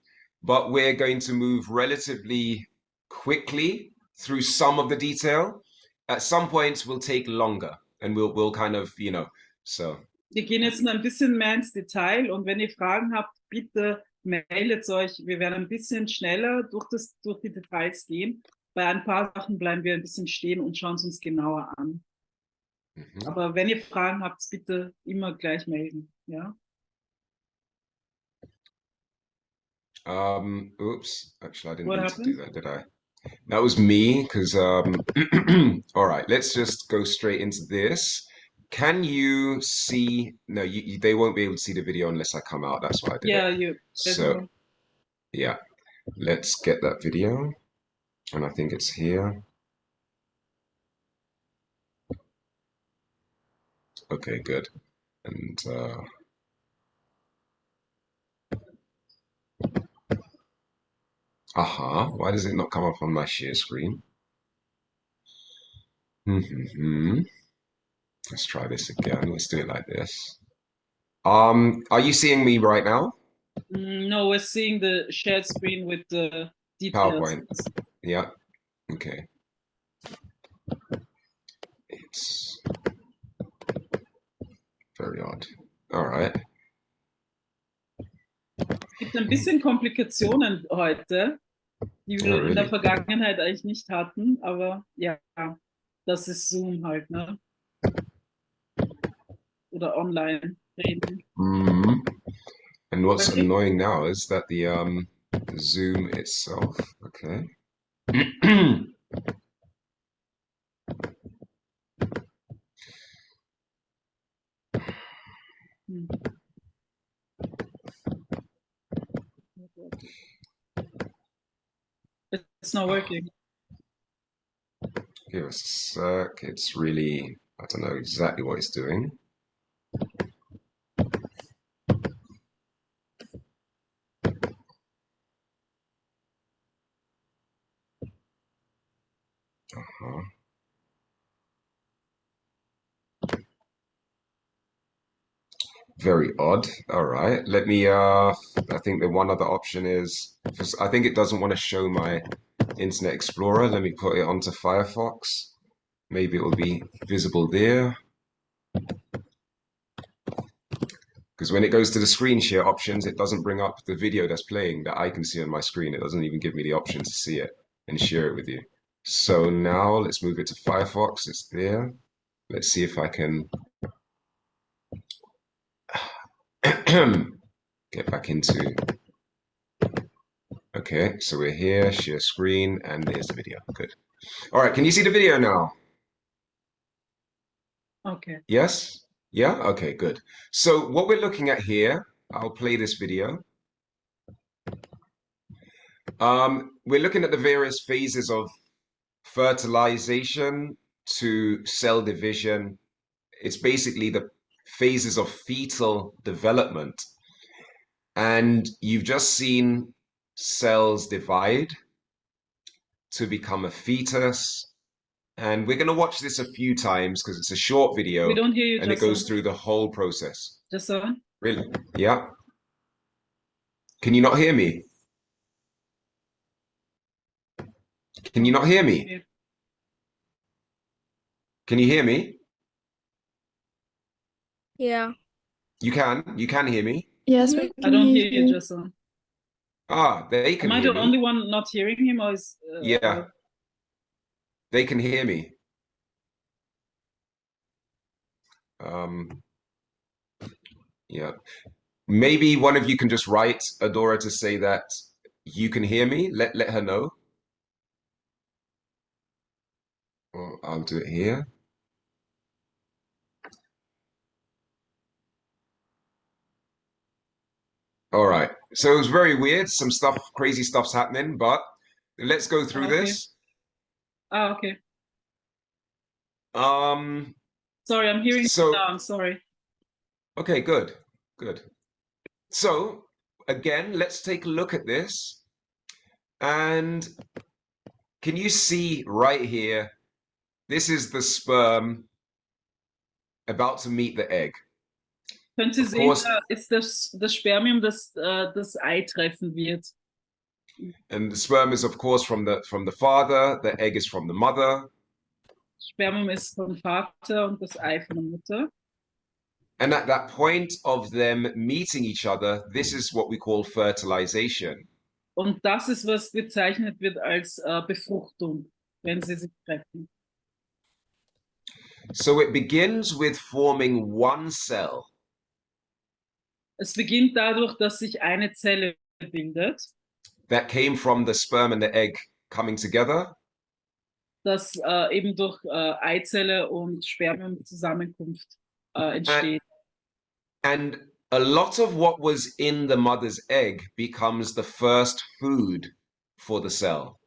But we're going to move relatively quickly through some of the detail. At some points, we'll take longer and we'll kind of, so. Wir gehen jetzt ein bisschen mehr ins Detail und wenn ihr Fragen habt, bitte meldet euch. Wir werden ein bisschen schneller durch die Details gehen. Bei ein paar Sachen bleiben wir ein bisschen stehen und schauen es uns genauer an. Mhm. Aber wenn ihr Fragen habt, bitte immer gleich melden. Ja? Oops, actually, I didn't What mean to do happened? that, did I? That was me, because, all right, let's just go straight into this. Can you see? No, they won't be able to see the video unless I come out. That's why I did Yeah, it. So, yeah, let's get that video. And I think it's here. Okay, good. And why does it not come up on my share screen? Let's try this again. Let's do it like this. Are you seeing me right now? No, we're seeing the shared screen with the details. PowerPoint. Yeah. Okay. It's very odd. All right. Es gibt ein bisschen Komplikationen heute, die Oh, wir in der really? Vergangenheit eigentlich nicht hatten, aber ja, das ist Zoom halt, ne? Oder online reden. Mm. And what's Okay. annoying now is that the Zoom itself. Okay. Hm. It's not working. Give us a sec. It's really, I don't know exactly what it's doing. Uh-huh. Very odd. All right. Let me, I think the one other option is, I think it doesn't want to show my Internet Explorer. Let me put it onto Firefox. Maybe it will be visible there. Because when it goes to the screen share options, it doesn't bring up the video that's playing that I can see on my screen. It doesn't even give me the option to see it and share it with you. So now let's move it to Firefox. It's there. Let's see if I can get back into. Okay, so we're here, share screen, and there's the video. Good. All right, can you see the video now? Okay. Yes? Yeah? Okay, good. So what we're looking at here, I'll play this video. We're looking at the various phases of fertilization to cell division. It's basically the phases of fetal development. And you've just seen cells divide to become a fetus. And we're going to watch this a few times because it's a short video We don't hear you, and it goes Jason. through the whole process. Jason? Really? Yeah. Can you not hear me? Can you not hear me? Yeah. Can you hear me? Yeah. You can hear me? Yes, we I can don't hear hear you, you. Jason. Ah, they Am can I hear the only me. one not hearing him, or is Yeah, they can hear me. Um, yeah. Maybe one of you can just write Adora to say that you can hear me. Let her know. Or I'll do it here. All right. So it was very weird. Some stuff, crazy stuff's happening, but let's go through okay? this. Okay. Um, Sorry, I'm hearing you so now. I'm sorry. okay, good, good. So again, let's take a look at this. And can you see right here? This is the sperm about to meet the egg. Können Sie Of sehen, course, da ist das Spermium, das Ei treffen wird. and the sperm is of course from the father, the egg is from the mother. Spermium ist vom Vater und das Ei von der Mutter. And at that point of them meeting each other, this is what we call fertilization. Und das ist, was bezeichnet wird als Befruchtung, wenn sie sich treffen. So it begins with forming one cell. Es beginnt dadurch, dass sich eine Zelle bildet, That came from the sperm and the egg coming together. das eben durch Eizelle und Spermium-Zusammenkunft entsteht. And a lot of what was in the mother's egg becomes the first food for the cell.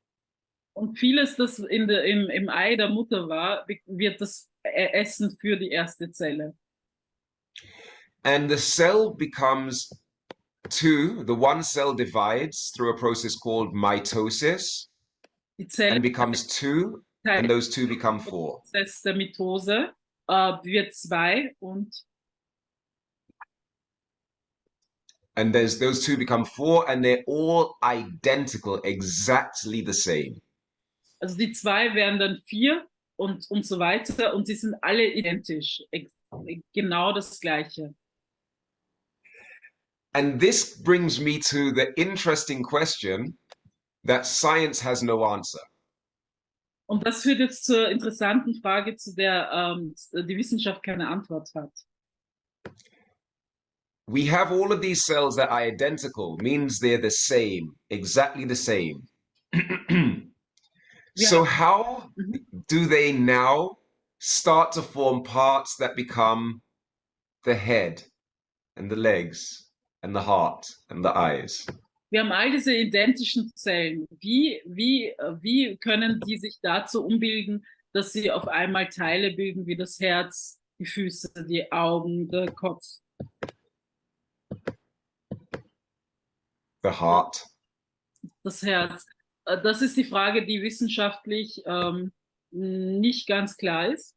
Und vieles, das im Ei der Mutter war, wird das Essen für die erste Zelle. And the cell becomes two. The one cell divides through a process called mitosis Die Zelle and becomes two, and those two become four. Prozess der Mitose wird zwei And there's those two become four, and they're all identical, exactly the same. also die zwei werden dann vier und so weiter und sie sind alle identisch, genau das Gleiche. And this brings me to the interesting question that science has no answer. Und das führt jetzt zur interessanten Frage, zu der die Wissenschaft keine Antwort hat. We have all of these cells that are identical, means they're the same, exactly the same. So how do they now start to form parts that become the head and the legs and the heart and the eyes? Wir haben all diese identischen Zellen. Wie können die sich dazu umbilden, dass sie auf einmal Teile bilden wie das Herz, die Füße, die Augen, der Kopf? The heart. Das Herz. Das ist die Frage, die wissenschaftlich nicht ganz klar ist.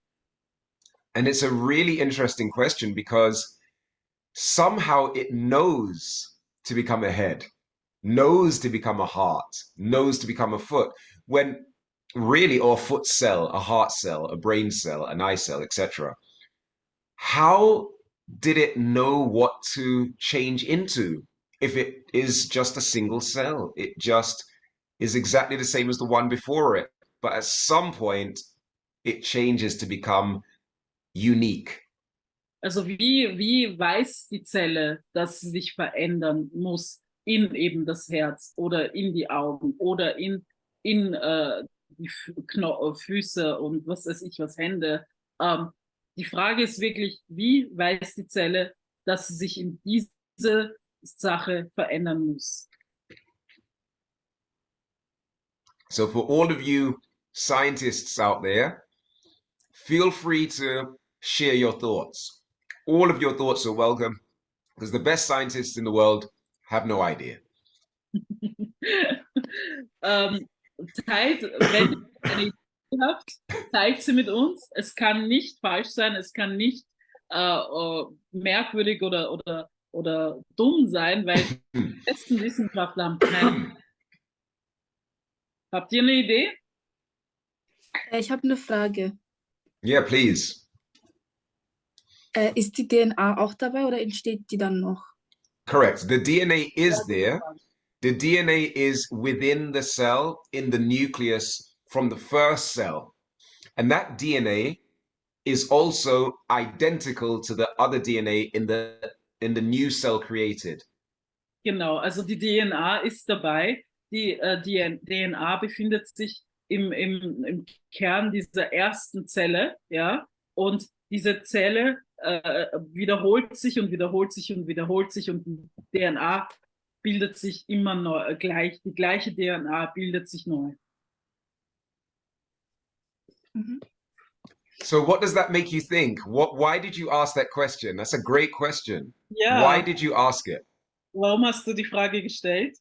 And it's a really interesting question because somehow it knows to become a head, knows to become a heart, knows to become a foot, when really, or a foot cell, a heart cell, a brain cell, an eye cell, etc. How did it know what to change into if it is just a single cell? It just is exactly the same as the one before it, but at some point it changes to become unique. Also wie weiß die Zelle, dass sie sich verändern muss in eben das Herz oder in die Augen oder in die Füße und was weiß ich was, Hände. Die Frage ist wirklich, wie weiß die Zelle, dass sie sich in diese Sache verändern muss? So for all of you scientists out there, feel free to share your thoughts. All of your thoughts are welcome because the best scientists in the world have no idea. Teilt, wenn ihr eine Idee habt, teilt sie mit uns. Es kann nicht falsch sein, es kann nicht merkwürdig oder dumm sein, weil die besten Wissenschaftler haben keine. Habt ihr eine Idee? Ich habe eine Frage. Yeah, please. Ist die DNA auch dabei oder entsteht die dann noch? Correct. The DNA is there. The DNA is within the cell, in the nucleus from the first cell. And that DNA is also identical to the other DNA in the new cell created. Genau, also die DNA ist dabei. Die DNA befindet sich im Kern dieser ersten Zelle, ja, und diese Zelle wiederholt sich und wiederholt sich und wiederholt sich und die DNA bildet sich immer neu, gleich, die gleiche DNA bildet sich neu. Mhm. So what does that make you think? Why did you ask that question? That's a great question. Ja, Why did you ask it? warum hast du die Frage gestellt?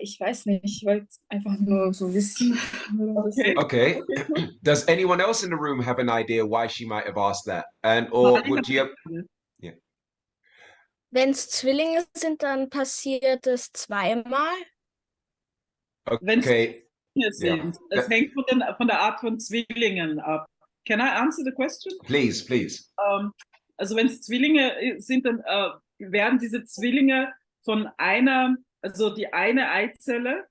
Ich weiß nicht, ich wollte einfach nur so wissen. Okay. Okay. Does anyone else in the room have an idea why she might have asked that? And or would you have... Wenn es Zwillinge sind, dann passiert es zweimal. Okay. Sind. Es hängt von der Art von Zwillingen ab. Can I answer the question? Please, please. Also wenn es Zwillinge sind, dann werden diese Zwillinge von einer, also die eine Eizelle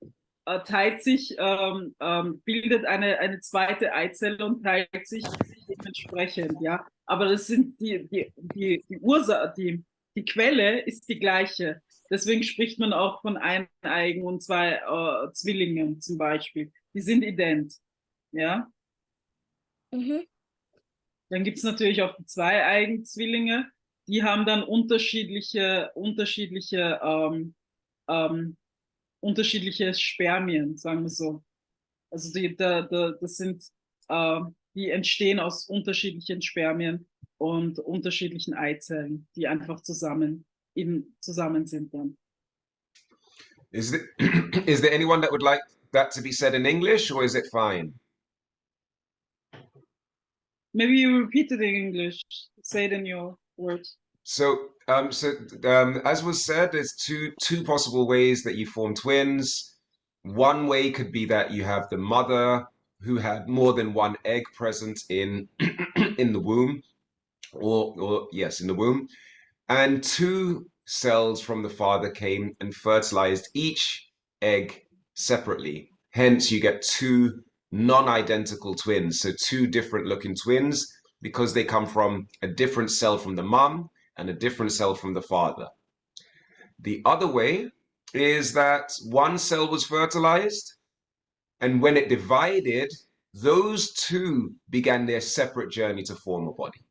teilt sich, bildet eine zweite Eizelle und teilt sich dementsprechend, ja. Aber das sind die Ursache, die Quelle ist die gleiche. Deswegen spricht man auch von Eineigen und zwei Zwillingen zum Beispiel. Die sind ident, ja. Mhm. Dann gibt es natürlich auch die Zweieigen-Zwillinge. Die haben dann unterschiedliche Spermien, sagen wir so. Also das sind, die entstehen aus unterschiedlichen Spermien und unterschiedlichen Eizellen, die einfach zusammen sind dann. Is there anyone that would like that to be said in English, or is it fine? Maybe you repeat it in English. Say it in your words. So, as was said, there's two possible ways that you form twins. One way could be that you have the mother who had more than one egg present in in the womb, or yes, in the womb, and two cells from the father came and fertilized each egg separately. Hence, you get two non-identical twins, so two different looking twins, because they come from a different cell from the mom and a different cell from the father. The other way is that one cell was fertilized, and when it divided, those two began their separate journey to form a body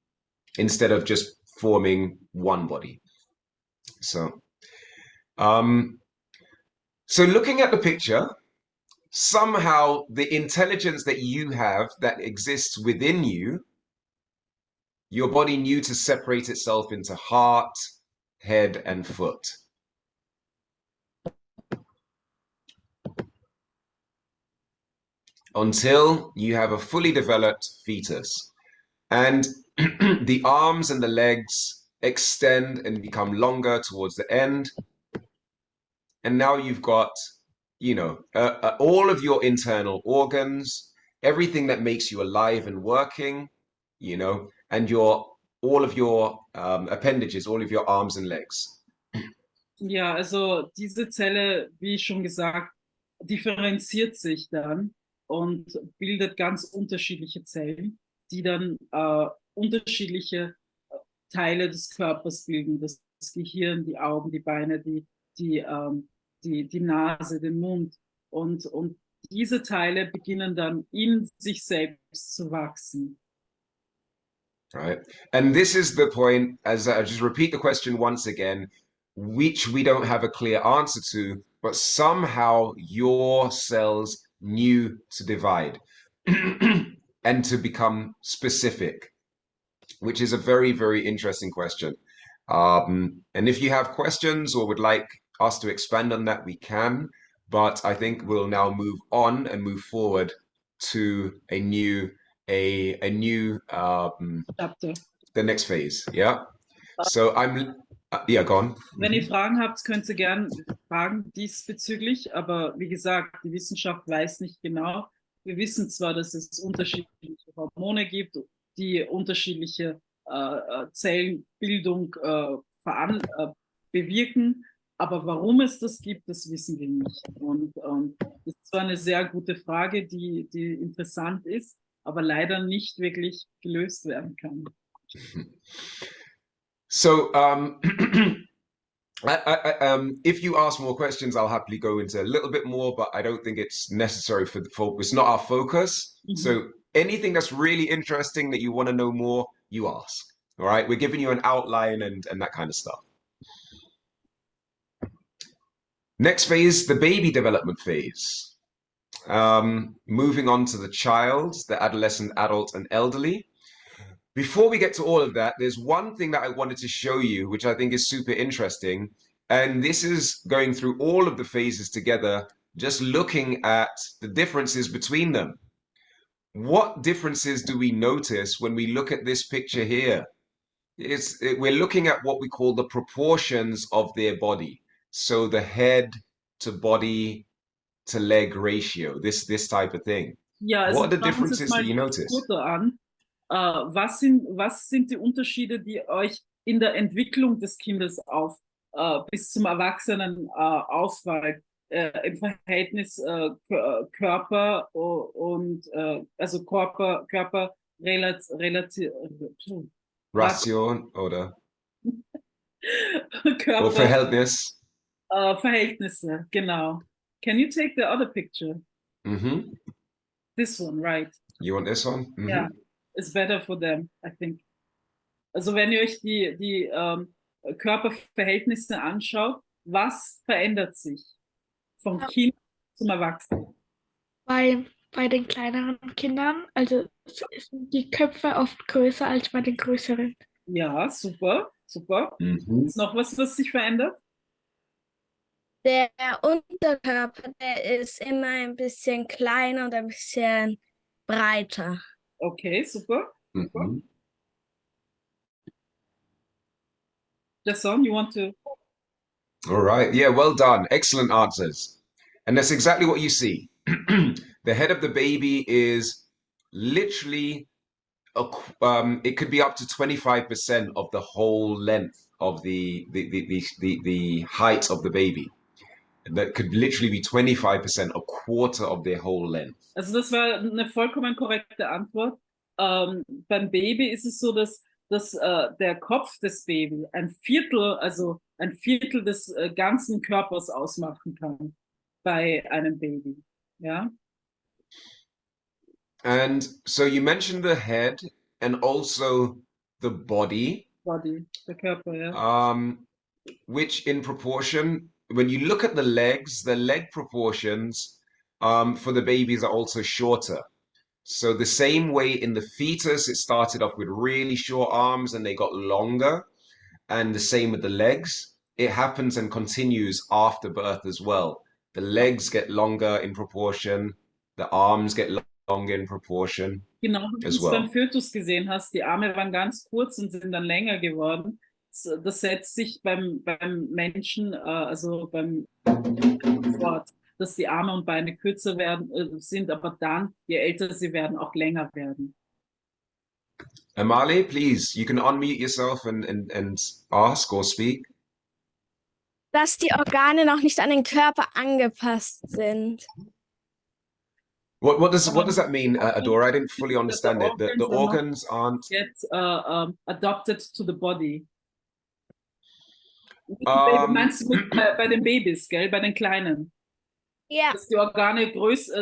instead of just forming one body. So, so looking at the picture, somehow the intelligence that you have that exists within you, your body knew to separate itself into heart, head, and foot. Until you have a fully developed fetus. And the arms and the legs extend and become longer towards the end. And now you've got, all of your internal organs, everything that makes you alive and working, and all of your appendages, all of your arms and legs. Ja, also diese Zelle, wie schon gesagt, differenziert sich dann und bildet ganz unterschiedliche Zellen, die dann unterschiedliche Teile des Körpers bilden. Das Gehirn, die Augen, die Beine, die Nase, den Mund. Und diese Teile beginnen dann in sich selbst zu wachsen. Right. And this is the point, as I just repeat the question once again, which we don't have a clear answer to, but somehow your cells knew to divide and to become specific, which is a very, very interesting question. And if you have questions or would like us to expand on that, we can. But I think we'll now move on and move forward to a new Chapter. the next phase. Yeah. So yeah, go on. Wenn ihr Fragen habt, könnt ihr gerne fragen diesbezüglich, aber wie gesagt, die Wissenschaft weiß nicht genau. Wir wissen zwar, dass es unterschiedliche Hormone gibt, die unterschiedliche Zellenbildung bewirken, aber warum es das gibt, das wissen wir nicht. Und das ist zwar eine sehr gute Frage, die interessant ist, aber leider nicht wirklich gelöst werden kann. So, if you ask more questions, I'll happily go into a little bit more, but I don't think it's necessary for the focus. It's not our focus. Mhm. So anything that's really interesting that you want to know more, you ask. All right, we're giving you an outline and that kind of stuff. Next phase, the baby development phase. Moving on to the child, the adolescent, adult, and elderly. Before we get to all of that, there's one thing that I wanted to show you, which I think is super interesting. And this is going through all of the phases together, just looking at the differences between them. What differences do we notice when we look at this picture here? We're looking at what we call the proportions of their body. So the head to body to leg ratio, this type of thing. Ja, also What are the schauen wir uns jetzt differences mal that you das notice? Foto an. Was sind die Unterschiede, die euch in der Entwicklung des Kindes bis zum Erwachsenen auffallen, im Verhältnis Körper und also Körper relativ Ration oder Körper, Verhältnis. Verhältnisse, genau. Can you take the other picture? Mm-hmm. This one, right? You want this one? Mm-hmm. Yeah, it's better for them, I think. Also wenn ihr euch die Körperverhältnisse anschaut, was verändert sich vom Kind zum Erwachsenen? Bei den kleineren Kindern, also sind die Köpfe oft größer als bei den größeren. Ja, super, super. Mhm. Ist noch was sich verändert? Der Unterkörper, der ist immer ein bisschen kleiner und ein bisschen breiter. Okay, super. Mhm. Jason, you want to? All right. Yeah, well done. Excellent answers. And that's exactly what you see. The head of the baby is literally, it could be up to 25% of the whole length of the height of the baby. That could literally be 25%, a quarter of their whole length. Also das war eine vollkommen korrekte Antwort. Beim Baby ist es so, dass der Kopf des Babys ein Viertel des ganzen Körpers ausmachen kann bei einem Baby. Ja? And so you mentioned the head and also the body. Body, der Körper, ja. Which in proportion, when you look at the leg proportions for the babies are also shorter. So the same way in the fetus, it started off with really short arms and they got longer. And the same with the legs. It happens and continues after birth as well. The legs get longer in proportion. The arms get longer in proportion. Genau, wie du es beim Fötus gesehen hast. Die Arme waren ganz kurz und sind dann länger geworden. das setzt sich beim Menschen, also beim fort, dass die Arme und Beine kürzer werden, sind, aber dann, je älter sie werden, auch länger werden. Amali, please, you can unmute yourself and ask or speak. Dass die Organe noch nicht an den Körper angepasst sind. What does that mean, Adora? I didn't fully That the understand it. The organs are not organs aren't. yet adopted to the body. Um, Meinst du bei den Babys, gell? Bei den Kleinen? Ja, Dass die Organe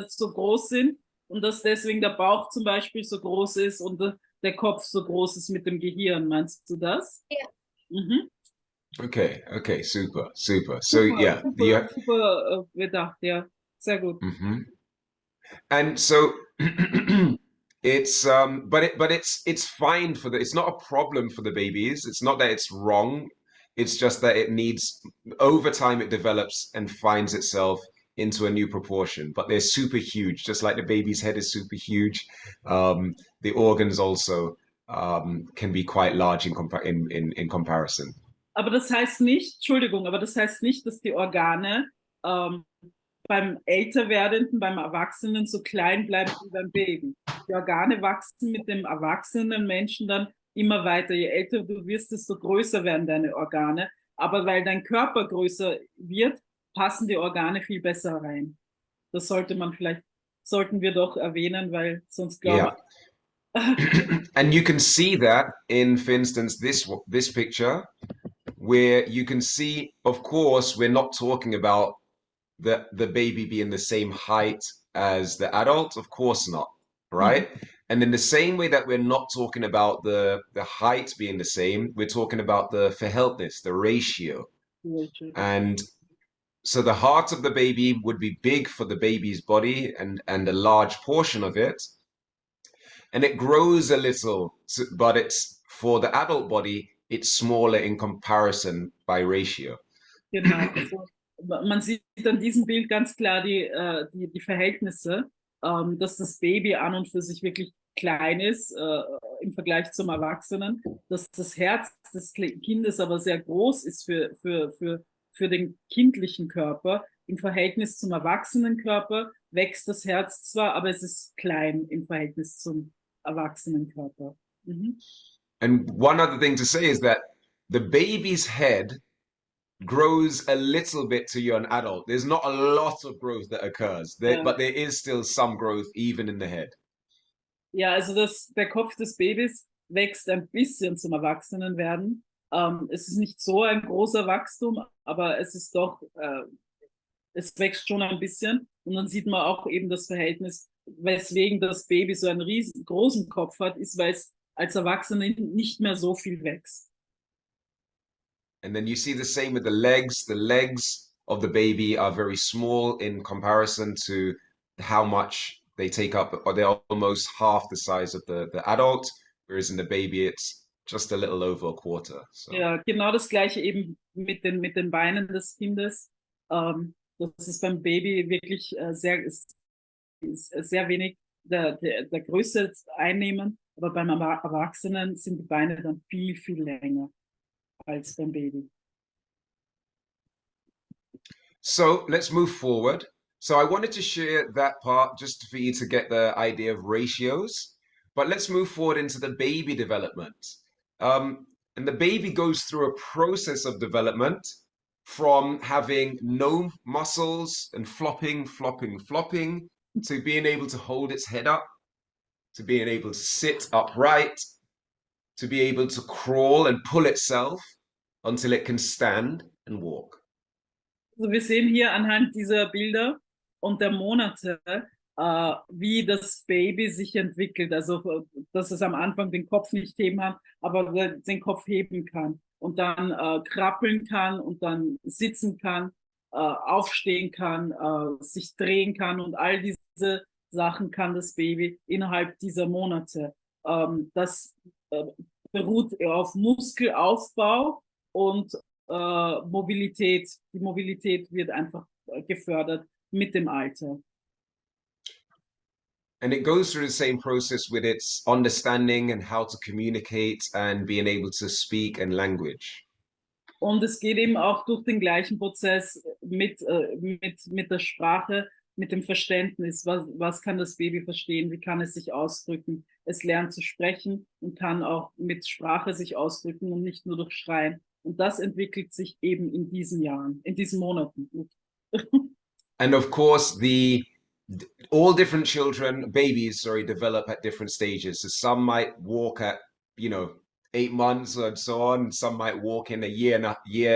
so groß sind und dass deswegen der Bauch zum Beispiel so groß ist und der Kopf so groß ist mit dem Gehirn. Meinst du das? Ja. Mhm. okay, super. So yeah, Super gedacht, ja. Sehr gut. and so it's but it's fine for it's not a problem for the babies. It's not that it's wrong. It's just that it needs over time it develops and finds itself into a new proportion. But they're super huge, just like the baby's head is super huge. The organs also can be quite large in comparison. Aber das heißt nicht, Entschuldigung, aber das heißt nicht, dass die Organe beim Älterwerdenden, beim Erwachsenen so klein bleiben wie beim Baby. Die Organe wachsen mit dem erwachsenen Menschen dann immer weiter. Je älter du wirst, desto größer werden deine Organe. Aber weil dein Körper größer wird, passen die Organe viel besser rein. Das sollten wir doch erwähnen, weil sonst glaube ich. And you can see that in, for instance, this picture, where you can see, of course, we're not talking about the baby being the same height as the adult, of course not, right? And in the same way that we're not talking about the height being the same, we're talking about the verhältnis, the ratio. And so the heart of the baby would be big for the baby's body and a large portion of it. And it grows a little, but it's for the adult body, it's smaller in comparison by ratio. Genau. Also, man sieht an diesem Bild ganz klar die Verhältnisse, dass das Baby an und für sich wirklich klein ist im Vergleich zum Erwachsenen, dass das Herz des Kindes aber sehr groß ist für den kindlichen Körper. Im Verhältnis zum erwachsenen Körper wächst das Herz zwar, aber es ist klein im Verhältnis zum erwachsenen Körper. And one other thing to say is that the baby's head grows a little bit to you're an adult. There's not a lot of growth that occurs, but there is still some growth even in the head. Ja, also der Kopf des Babys wächst ein bisschen zum Erwachsenenwerden. Es ist nicht so ein großer Wachstum, aber es ist doch, es wächst schon ein bisschen. Und dann sieht man auch eben das Verhältnis, weswegen das Baby so einen großen Kopf hat, ist, weil es als Erwachsene nicht mehr so viel wächst. And then you see the same with the legs. The legs of the baby are very small in comparison to how much they take up, or they're almost half the size of the adult, whereas in the baby it's just a little over a quarter. So. Ja, genau das Gleiche eben mit den Beinen des Kindes. Das ist beim Baby wirklich sehr wenig der Größe einnehmen, aber beim Erwachsenen sind die Beine dann viel, viel länger als beim Baby. So let's move forward. So I wanted to share that part just for you to get the idea of ratios, but let's move forward into the baby development. And the baby goes through a process of development from having no muscles and flopping to being able to hold its head up, to being able to sit upright, to be able to crawl and pull itself until it can stand and walk. Also wir sehen hier anhand dieser Bilder und der Monate, wie das Baby sich entwickelt. Also, dass es am Anfang den Kopf nicht heben kann, aber den Kopf heben kann und dann krabbeln kann und dann sitzen kann, aufstehen kann, sich drehen kann und all diese Sachen kann das Baby innerhalb dieser Monate. Das beruht auf Muskelaufbau und Mobilität. Die Mobilität wird einfach gefördert mit dem Alter. And it goes through the same process with its understanding and how to communicate and being able to speak and language. Und es geht eben auch durch den gleichen Prozess mit der Sprache, mit dem Verständnis. Was kann das Baby verstehen? Wie kann es sich ausdrücken? Es lernt zu sprechen und kann auch mit Sprache sich ausdrücken und nicht nur durch Schreien. Und das entwickelt sich eben in diesen Jahren, in diesen Monaten. And of course, all different children, babies, sorry, develop at different stages. So some might walk at, 8 months and so on. Some might walk in a year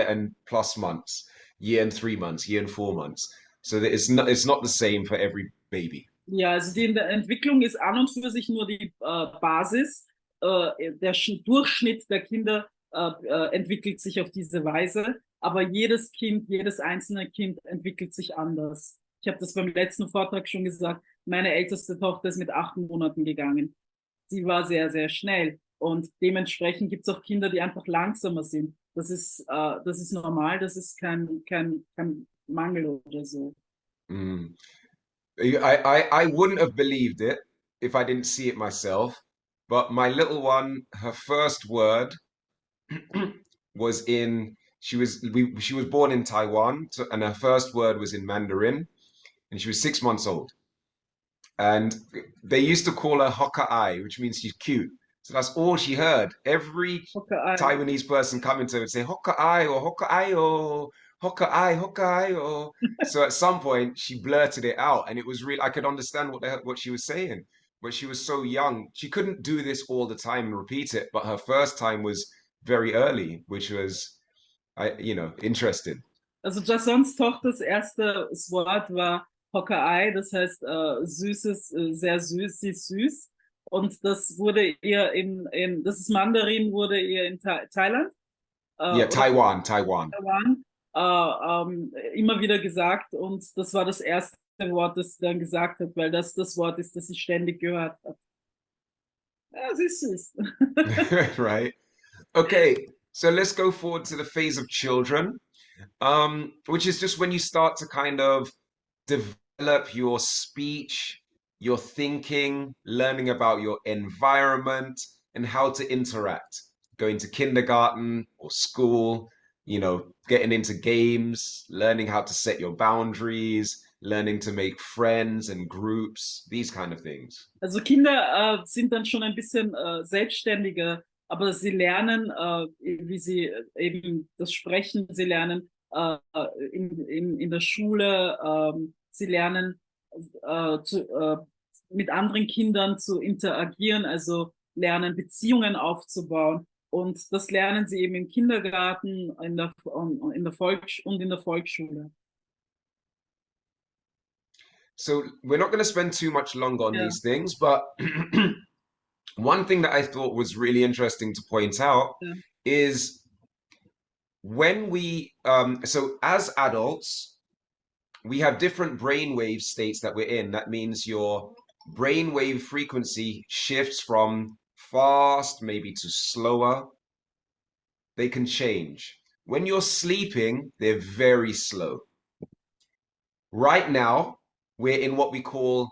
and plus months, year and 3 months, year and 4 months. So that it's not the same for every baby. Ja, also die Entwicklung ist an und für sich nur die Basis. Der Durchschnitt der Kinder entwickelt sich auf diese Weise, aber jedes Kind, jedes einzelne Kind entwickelt sich anders. Ich habe das beim letzten Vortrag schon gesagt, meine älteste Tochter ist mit 8 Monaten gegangen. Sie war sehr, sehr schnell und dementsprechend gibt es auch Kinder, die einfach langsamer sind. Das ist normal, das ist kein Mangel oder so. Mm. I wouldn't have believed it if I didn't see it myself. But my little one, her first word was she was born in Taiwan, and her first word was in Mandarin, and she was 6 months old. And they used to call her Hokka'ai, which means she's cute. So that's all she heard. Every Taiwanese person coming to her would say Hokka'ai or Hokka'ai Hokka'ai, Hokka'ai. So at some point she blurted it out, and it was real. I could understand what she was saying, but she was so young. She couldn't do this all the time and repeat it. But her first time was very early, which was, interesting. Also Jasons Tochters erstes Wort war Hokka'ai, das heißt süßes, sehr süß, sie ist süß. Und das wurde ihr das ist Mandarin, wurde ihr in Thailand. Ja, Taiwan. Immer wieder gesagt, und das war das erste Wort, das sie dann gesagt hat, weil das Wort ist, das sie ständig gehört hat. Ja, sie ist süß. Right. Okay, so let's go forward to the phase of children, which is just when you start to kind of develop your speech, your thinking, learning about your environment and how to interact, going to kindergarten or school, getting into games, learning how to set your boundaries, learning to make friends and groups, these kind of things. Also Kinder sind dann schon ein bisschen selbstständiger, aber sie lernen, wie sie eben das Sprechen, sie lernen in der Schule, sie lernen mit anderen Kindern zu interagieren, also lernen Beziehungen aufzubauen. Und das lernen sie eben im Kindergarten, in der Volksschule. So we're not going to spend too much longer on these things, but one thing that I thought was really interesting to point out is when so as adults, we have different brainwave states that we're in. That means your brainwave frequency shifts from fast, maybe to slower. They can change. When you're sleeping, they're very slow. Right now, we're in what we call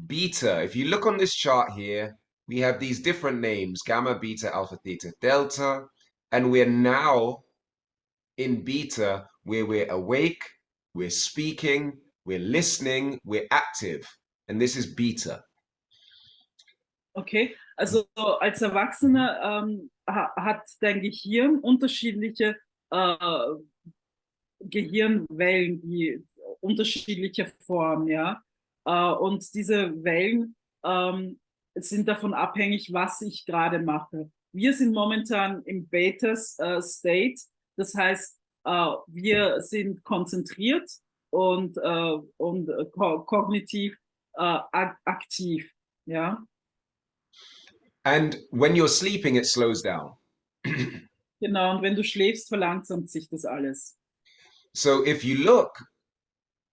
beta. If you look on this chart here, we have these different names, gamma, beta, alpha, theta, delta, and we're now in beta where we're awake, we're speaking, we're listening, we're active. And this is beta. Okay, also als Erwachsener hat dein Gehirn unterschiedliche Gehirnwellen, die unterschiedliche Formen, ja. Und diese Wellen sind davon abhängig, was ich gerade mache. Wir sind momentan im Beta-State, das heißt, wir sind konzentriert und kognitiv aktiv, ja. And when you're sleeping, it slows down. Genau, und wenn du schläfst, verlangsamt sich das alles. So if you look,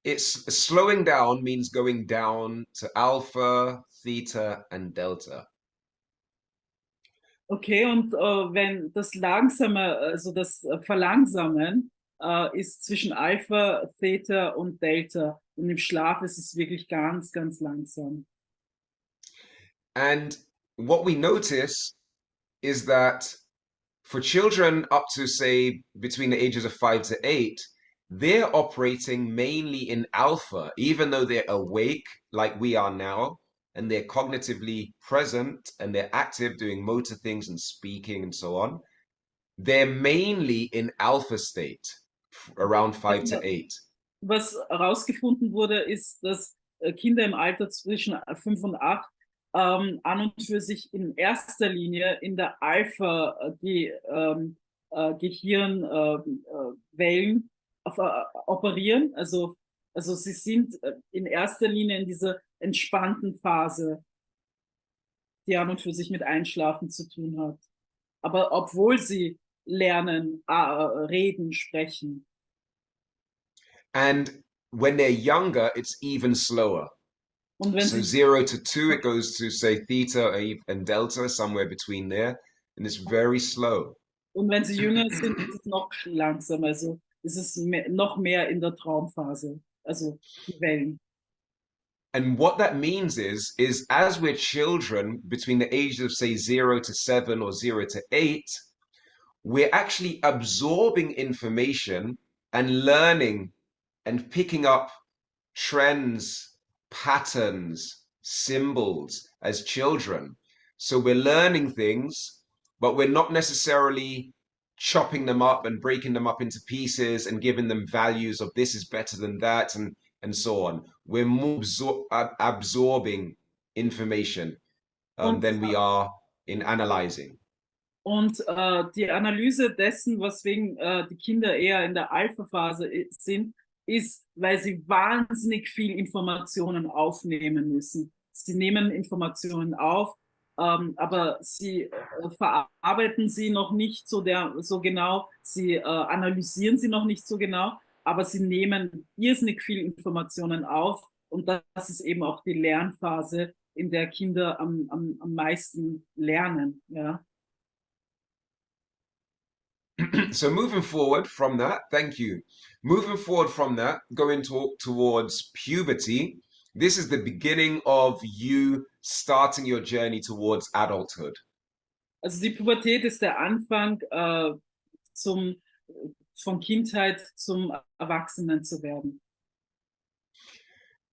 it's slowing down means going down to alpha, theta, and delta. Okay, und wenn das Langsame, also das Verlangsamen, ist zwischen Alpha, Theta und Delta. Und im Schlaf ist es wirklich ganz, ganz langsam. And what we notice is that for children up to, say, between the ages of 5 to 8, they're operating mainly in alpha, even though they're awake like we are now, and they're cognitively present and they're active doing motor things and speaking and so on. They're mainly in alpha state around 5 to 8. Was herausgefunden wurde, ist, dass Kinder im Alter zwischen 5 und 8 an und für sich in erster Linie in der Alpha die Gehirnwellen operieren. Also sie sind in erster Linie in dieser entspannten Phase, die an und für sich mit Einschlafen zu tun hat. Aber obwohl sie lernen, reden, sprechen. And when they're younger, it's even slower. Und wenn So sie 0 to 2, it goes to, say, theta and delta, somewhere between there, and it's very slow. Und wenn sie jünger sind, ist es noch langsamer. Also ist es noch mehr in der Traumphase. Also die Wellen. And what that means is as we're children between the ages of, say, 0 to 7 or 0 to 8, we're actually absorbing information and learning and picking up trends, patterns, symbols as children. So we're learning things, but we're not necessarily chopping them up and breaking them up into pieces and giving them values of this is better than that and so on. We're more absorbing information than we are in analyzing. Und die Analyse dessen, weswegen die Kinder eher in der Alpha-Phase sind, ist, weil sie wahnsinnig viel Informationen aufnehmen müssen. Sie nehmen Informationen auf, aber sie verarbeiten sie noch nicht so genau, sie analysieren sie noch nicht so genau, aber sie nehmen irrsinnig viel Informationen auf und das ist eben auch die Lernphase, in der Kinder am meisten lernen. Ja. So moving forward from that, thank you. Moving forward from that, going towards puberty, this is the beginning of you starting your journey towards adulthood. Also die Pubertät ist der Anfang von Kindheit zum Erwachsenen zu werden.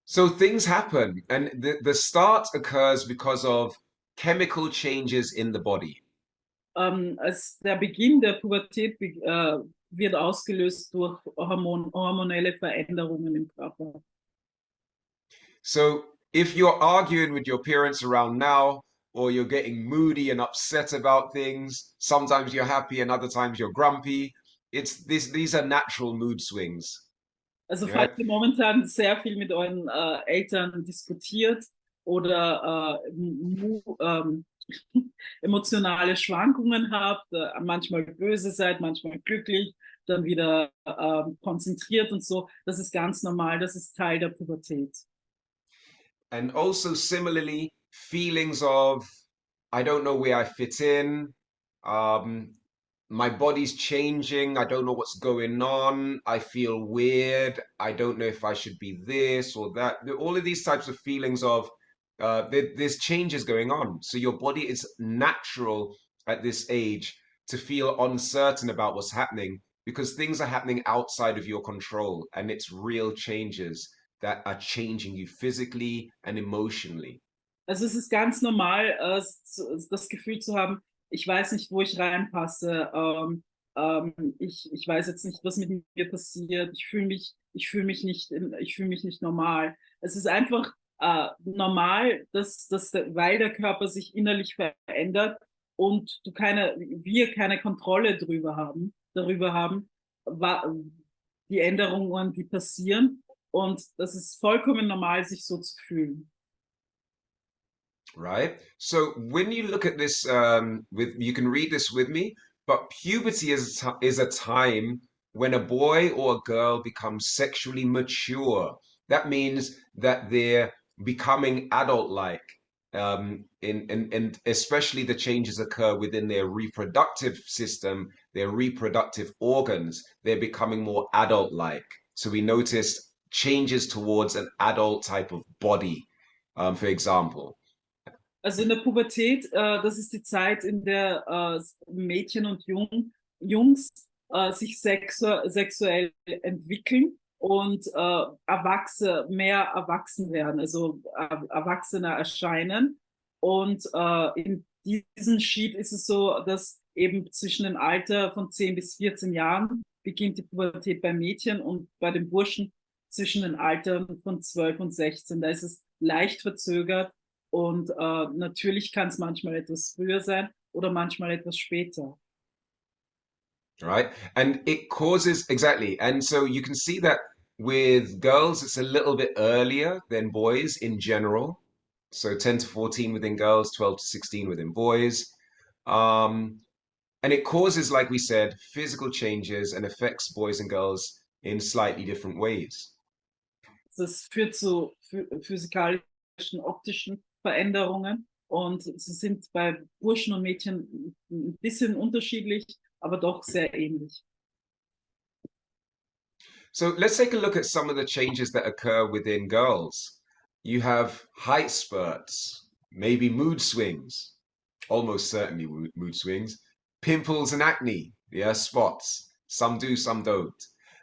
So things happen, and the start occurs because of chemical changes in the body. Als der Beginn der Pubertät wird ausgelöst durch hormonelle Veränderungen im Körper. So if you're arguing with your parents around now, or you're getting moody and upset about things, sometimes you're happy and other times you're grumpy. These are natural mood swings. Also Ja. falls ihr momentan sehr viel mit euren Eltern diskutiert oder emotionale Schwankungen habt, manchmal böse seid, manchmal glücklich, dann wieder konzentriert und so, das ist ganz normal, das ist Teil der Pubertät. And also similarly, feelings of, I don't know where I fit in, my body's changing, I don't know what's going on, I feel weird, I don't know if I should be this or that. All of these types of feelings of there's changes going on. So your body is natural at this age to feel uncertain about what's happening because things are happening outside of your control and it's real changes that are changing you physically and emotionally. Also es ist ganz normal, das Gefühl zu haben, ich weiß nicht, wo ich reinpasse, ich weiß jetzt nicht, was mit mir passiert, ich fühle mich nicht normal. Es ist einfach normal, weil der Körper sich innerlich verändert und wir keine Kontrolle darüber haben, die Änderungen, die passieren. Und das ist vollkommen normal, sich so zu fühlen. Right? So when you look at this, you can read this with me, but puberty is a time when a boy or a girl becomes sexually mature. That means that they're becoming adult-like. And especially the changes occur within their reproductive system, their reproductive organs. They're becoming more adult-like. So we noticed changes towards an adult type of body, for example. Also in der Pubertät, das ist die Zeit, in der Mädchen und Jungs sich sexuell entwickeln und mehr erwachsen werden, also erwachsener erscheinen. Und in diesem Sheet ist es so, dass eben zwischen dem Alter von 10 bis 14 Jahren beginnt die Pubertät bei Mädchen und bei den Burschen zwischen den Altern von 12 und 16. Da ist es leicht verzögert und natürlich kann es manchmal etwas früher sein oder manchmal etwas später. Right? And it causes, exactly. And so you can see that with girls, it's a little bit earlier than boys in general. So 10 to 14 within girls, 12 to 16 within boys. Um, and it causes, like we said, physical changes and affects boys and girls in slightly different ways. Das führt zu physikalischen, optischen Veränderungen und sie sind bei Burschen und Mädchen ein bisschen unterschiedlich, aber doch sehr ähnlich. So let's take a look at some of the changes that occur within girls. You have height spurts, maybe mood swings, almost certainly mood swings, pimples and acne, yeah, spots. Some do, some don't.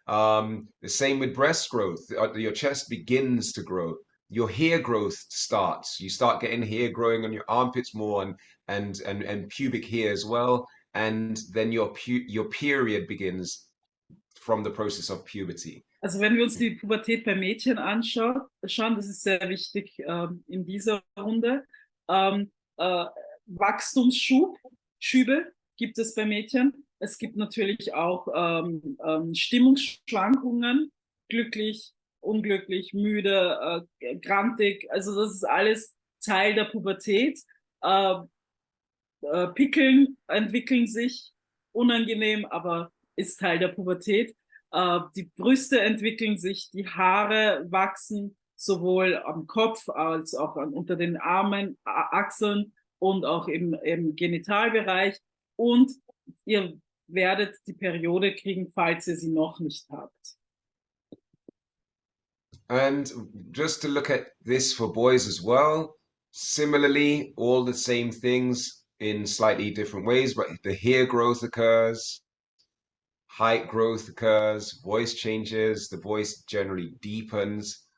The same with breast growth. Your chest begins to grow. Your hair growth starts. You start getting hair growing on your armpits more and pubic hair as well. And then your period begins from the process of puberty. Also wenn wir uns die Pubertät bei Mädchen anschauen, das ist sehr wichtig in dieser Runde. Wachstumsschübe gibt es bei Mädchen. Es gibt natürlich auch Stimmungsschwankungen, glücklich, unglücklich, müde, grantig. Also das ist alles Teil der Pubertät. Pickeln entwickeln sich unangenehm, aber ist Teil der Pubertät. Die Brüste entwickeln sich, die Haare wachsen sowohl am Kopf als auch unter den Armen, Achseln und auch im Genitalbereich. Und ihr werdet die Periode kriegen, falls ihr sie noch nicht habt. And just to look at this for boys as well, similarly, all the same things in slightly different ways, but the hair growth occurs, height growth occurs, voice changes, the voice generally deepens.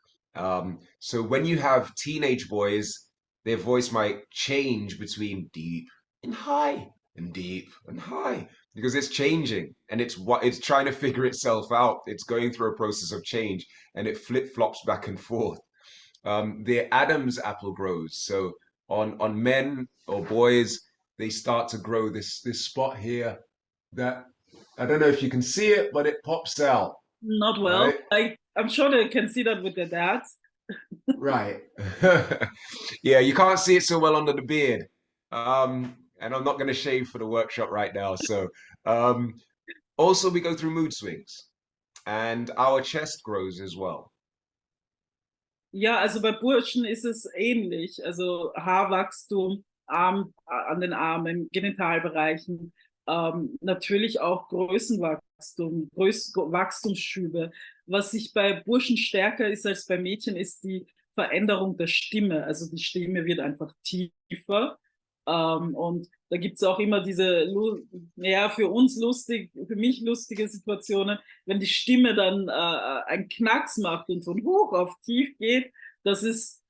So when you have teenage boys, their voice might change between deep and high and deep and high because it's changing and it's trying to figure itself out. It's going through a process of change and it flip-flops back and forth. The Adam's apple grows. So on men or boys, they start to grow this spot here that I don't know if you can see it, but it pops out. Not well. Right? I'm sure they can see that with their dads. Right. Yeah, you can't see it so well under the beard. And I'm not going to shave for the workshop right now. So, also we go through mood swings and our chest grows as well. Ja, also bei Burschen ist es ähnlich. Also Haarwachstum, an den Armen, Genitalbereichen, natürlich auch Größenwachstum, Wachstumsschübe. Was sich bei Burschen stärker ist als bei Mädchen, ist die Veränderung der Stimme. Also die Stimme wird einfach tiefer. Und da gibt es auch immer diese, ja, für mich lustige Situationen, wenn die Stimme dann einen Knacks macht und von hoch auf tief geht. Das ist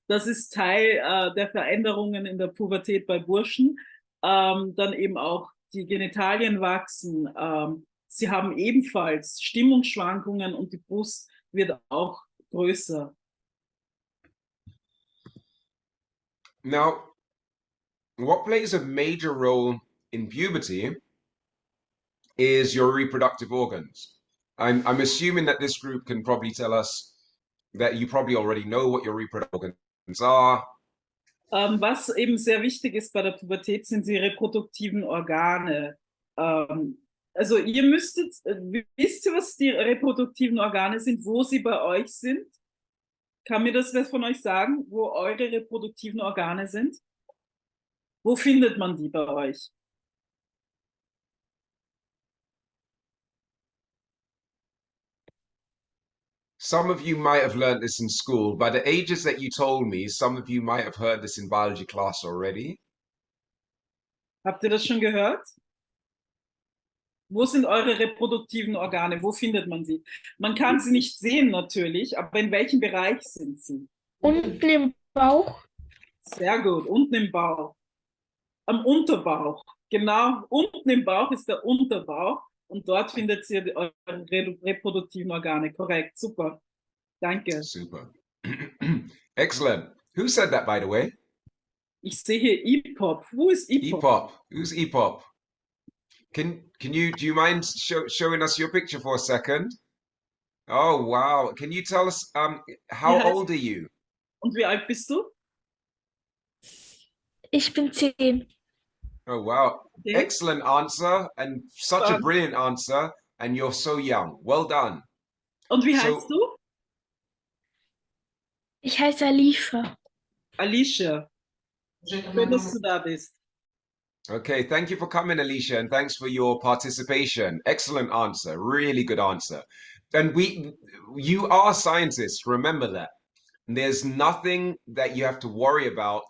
Teil der Veränderungen in der Pubertät bei Burschen. Dann eben auch die Genitalien wachsen. Sie haben ebenfalls Stimmungsschwankungen und die Brust wird auch größer. Now, what plays a major role in puberty is your reproductive organs. I'm assuming that this group can probably tell us that you probably already know what your reproductive organs are. Was eben sehr wichtig ist bei der Pubertät, sind die reproduktiven Organe. Also ihr wisst ihr, was die reproduktiven Organe sind, wo sie bei euch sind? Kann mir das wer von euch sagen, wo eure reproduktiven Organe sind? Wo findet man die bei euch? some of you might have learned this in school. By the ages that you told me, some of you might have heard this in biology class already. Habt ihr das schon gehört? Wo sind eure reproduktiven Organe? Wo findet man sie? Man kann sie nicht sehen natürlich, aber in welchem Bereich sind sie? Unten im Bauch. Sehr gut, unten im Bauch. Am Unterbauch. Genau, unten im Bauch ist der Unterbauch und dort findet ihr eure reproduktiven Organe. Korrekt, super. Danke. Super. Excellent. Who said that, by the way? Ich sehe hier EPOP. Who is EPOP? EPOP. Who's EPOP? Do you mind showing us your picture for a second? Oh, wow. Can you tell us, how Wie heißt- old are you? Und wie alt bist du? Ich bin 10. Oh, wow. Okay. Excellent answer and such a Fun. brilliant answer. And you're so young. Well done. Und wie So- heißt du? Ich heiße Alicia. Alicia. Schön, dass du da bist. Okay, thank you for coming, Alicia, and thanks for your participation. Excellent answer. Really good answer. And you are scientists, remember that. There's nothing that you have to worry about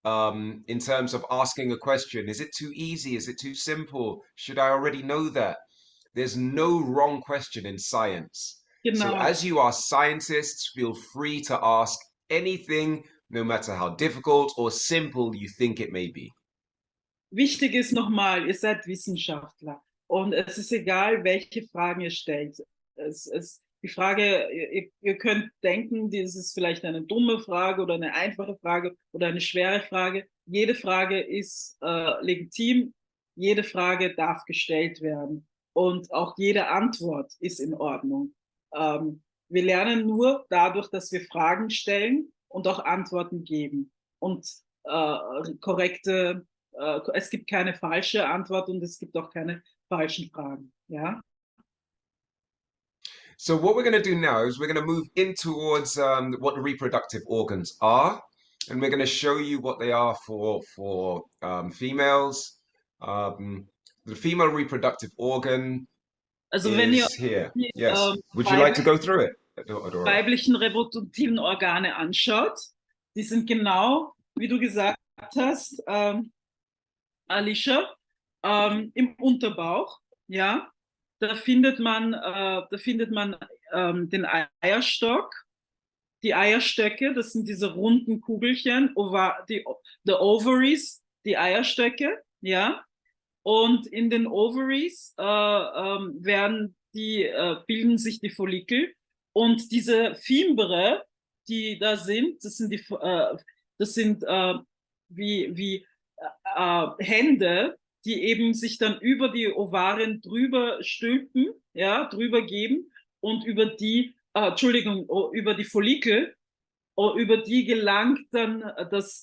in terms of asking a question. Is it too easy? Is it too simple? Should I already know that? There's no wrong question in science. So Genau. as you are scientists, feel free to ask anything, no matter how difficult or simple you think it may be. Wichtig ist nochmal, ihr seid Wissenschaftler und es ist egal, welche Fragen ihr stellt. Die Frage, ihr könnt denken, das ist vielleicht eine dumme Frage oder eine einfache Frage oder eine schwere Frage. Jede Frage ist legitim, jede Frage darf gestellt werden und auch jede Antwort ist in Ordnung. Wir lernen nur dadurch, dass wir Fragen stellen und auch Antworten geben und es gibt keine falsche Antwort und es gibt auch keine falschen Fragen. Ja? So what we're going to do now is we're going to move in towards what the reproductive organs are, and we're going to show you what they are for females. The female reproductive organ Also wenn ihr is here. die Yes. Would you like to go through it, Adora? weiblichen reproduktiven Organe anschaut, die sind genau, wie du gesagt hast, Alicia, im Unterbauch, ja, da findet man den Eierstock, die Eierstöcke, das sind diese runden Kugelchen, the Ovaries, die Eierstöcke, ja, und in den Ovaries bilden sich die Follikel und diese Fimbre, die da sind, das sind wie Hände, die eben sich dann über die Ovarien drüber stülpen, ja, drüber geben und über die Follikel, über die gelangt dann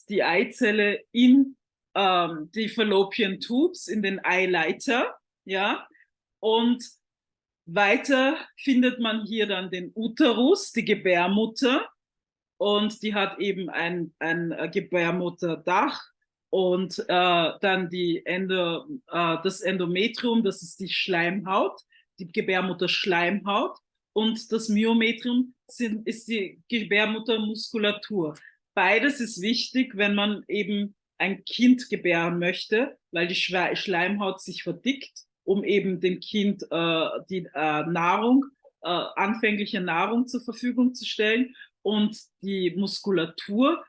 die Eizelle in die Fallopian Tubes, in den Eileiter, ja, und weiter findet man hier dann den Uterus, die Gebärmutter, und die hat eben ein Gebärmutterdach und dann das Endometrium, das ist die Schleimhaut, die Gebärmutterschleimhaut, und das Myometrium ist die Gebärmuttermuskulatur. Beides ist wichtig, wenn man eben ein Kind gebären möchte, weil die Schleimhaut sich verdickt, um eben dem Kind die anfängliche Nahrung zur Verfügung zu stellen. Und die Muskulatur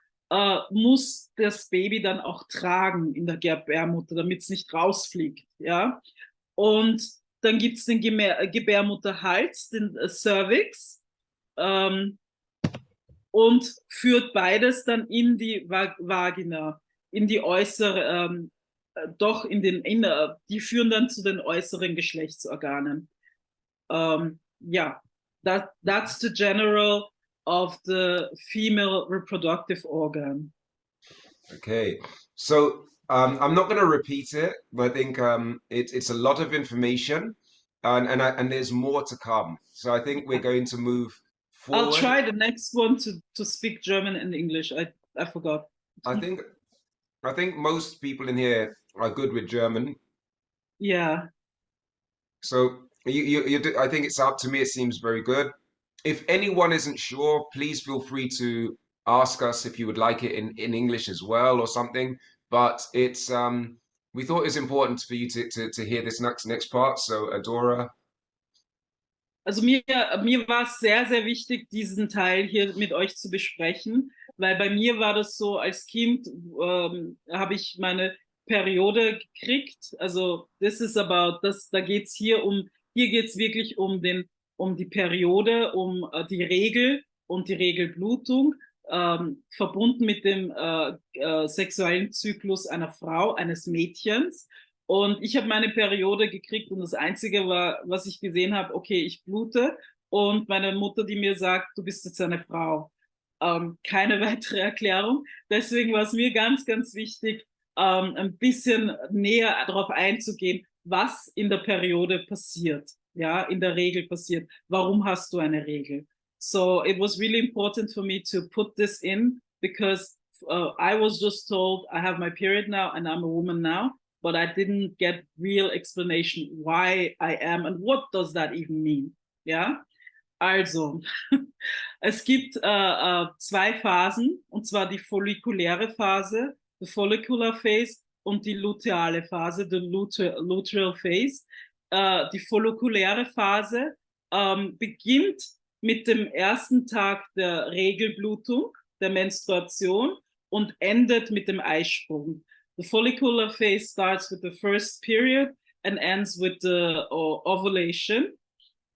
muss das Baby dann auch tragen in der Gebärmutter, damit es nicht rausfliegt. Ja? Und dann gibt es den Gebärmutterhals, den Cervix, und führt beides dann in die Vagina, in die äußere, die führen dann zu den äußeren Geschlechtsorganen. Yeah, that's the general of the female reproductive organ. Okay, so I'm not going to repeat it, but I think it's a lot of information, and there's more to come. So I think we're going to move forward. I'll try the next one to speak German and English. I forgot. I think most people in here are good with German. Yeah. So I think it's up to me. It seems very good. if anyone isn't sure, please feel free to ask us if you would like it in English as well or something. But it's we thought it was important for you to hear this next part. So Adora. Also mir war es sehr, sehr wichtig, diesen Teil hier mit euch zu besprechen, weil bei mir war das so, als Kind habe ich meine Periode gekriegt. Also das ist aber, da geht's hier geht's wirklich um die Periode, um die Regel und die Regelblutung, verbunden mit dem sexuellen Zyklus einer Frau, eines Mädchens. Und ich habe meine Periode gekriegt und das Einzige war, was ich gesehen habe, okay, ich blute und meine Mutter, die mir sagt, du bist jetzt eine Frau. Keine weitere Erklärung. Deswegen war es mir ganz, ganz wichtig, ein bisschen näher darauf einzugehen, was in der Periode passiert, ja, in der Regel passiert. Warum hast du eine Regel? So it was really important for me to put this in because I was just told I have my period now and I'm a woman now. But I didn't get real explanation why I am and what does that even mean. Ja, also es gibt zwei Phasen, und zwar die follikuläre Phase, the follicular phase, und die luteale Phase, the luteal phase. Die follikuläre Phase beginnt mit dem ersten Tag der Regelblutung, der Menstruation, und endet mit dem Eisprung. The follicular phase starts with the first period and ends with the ovulation.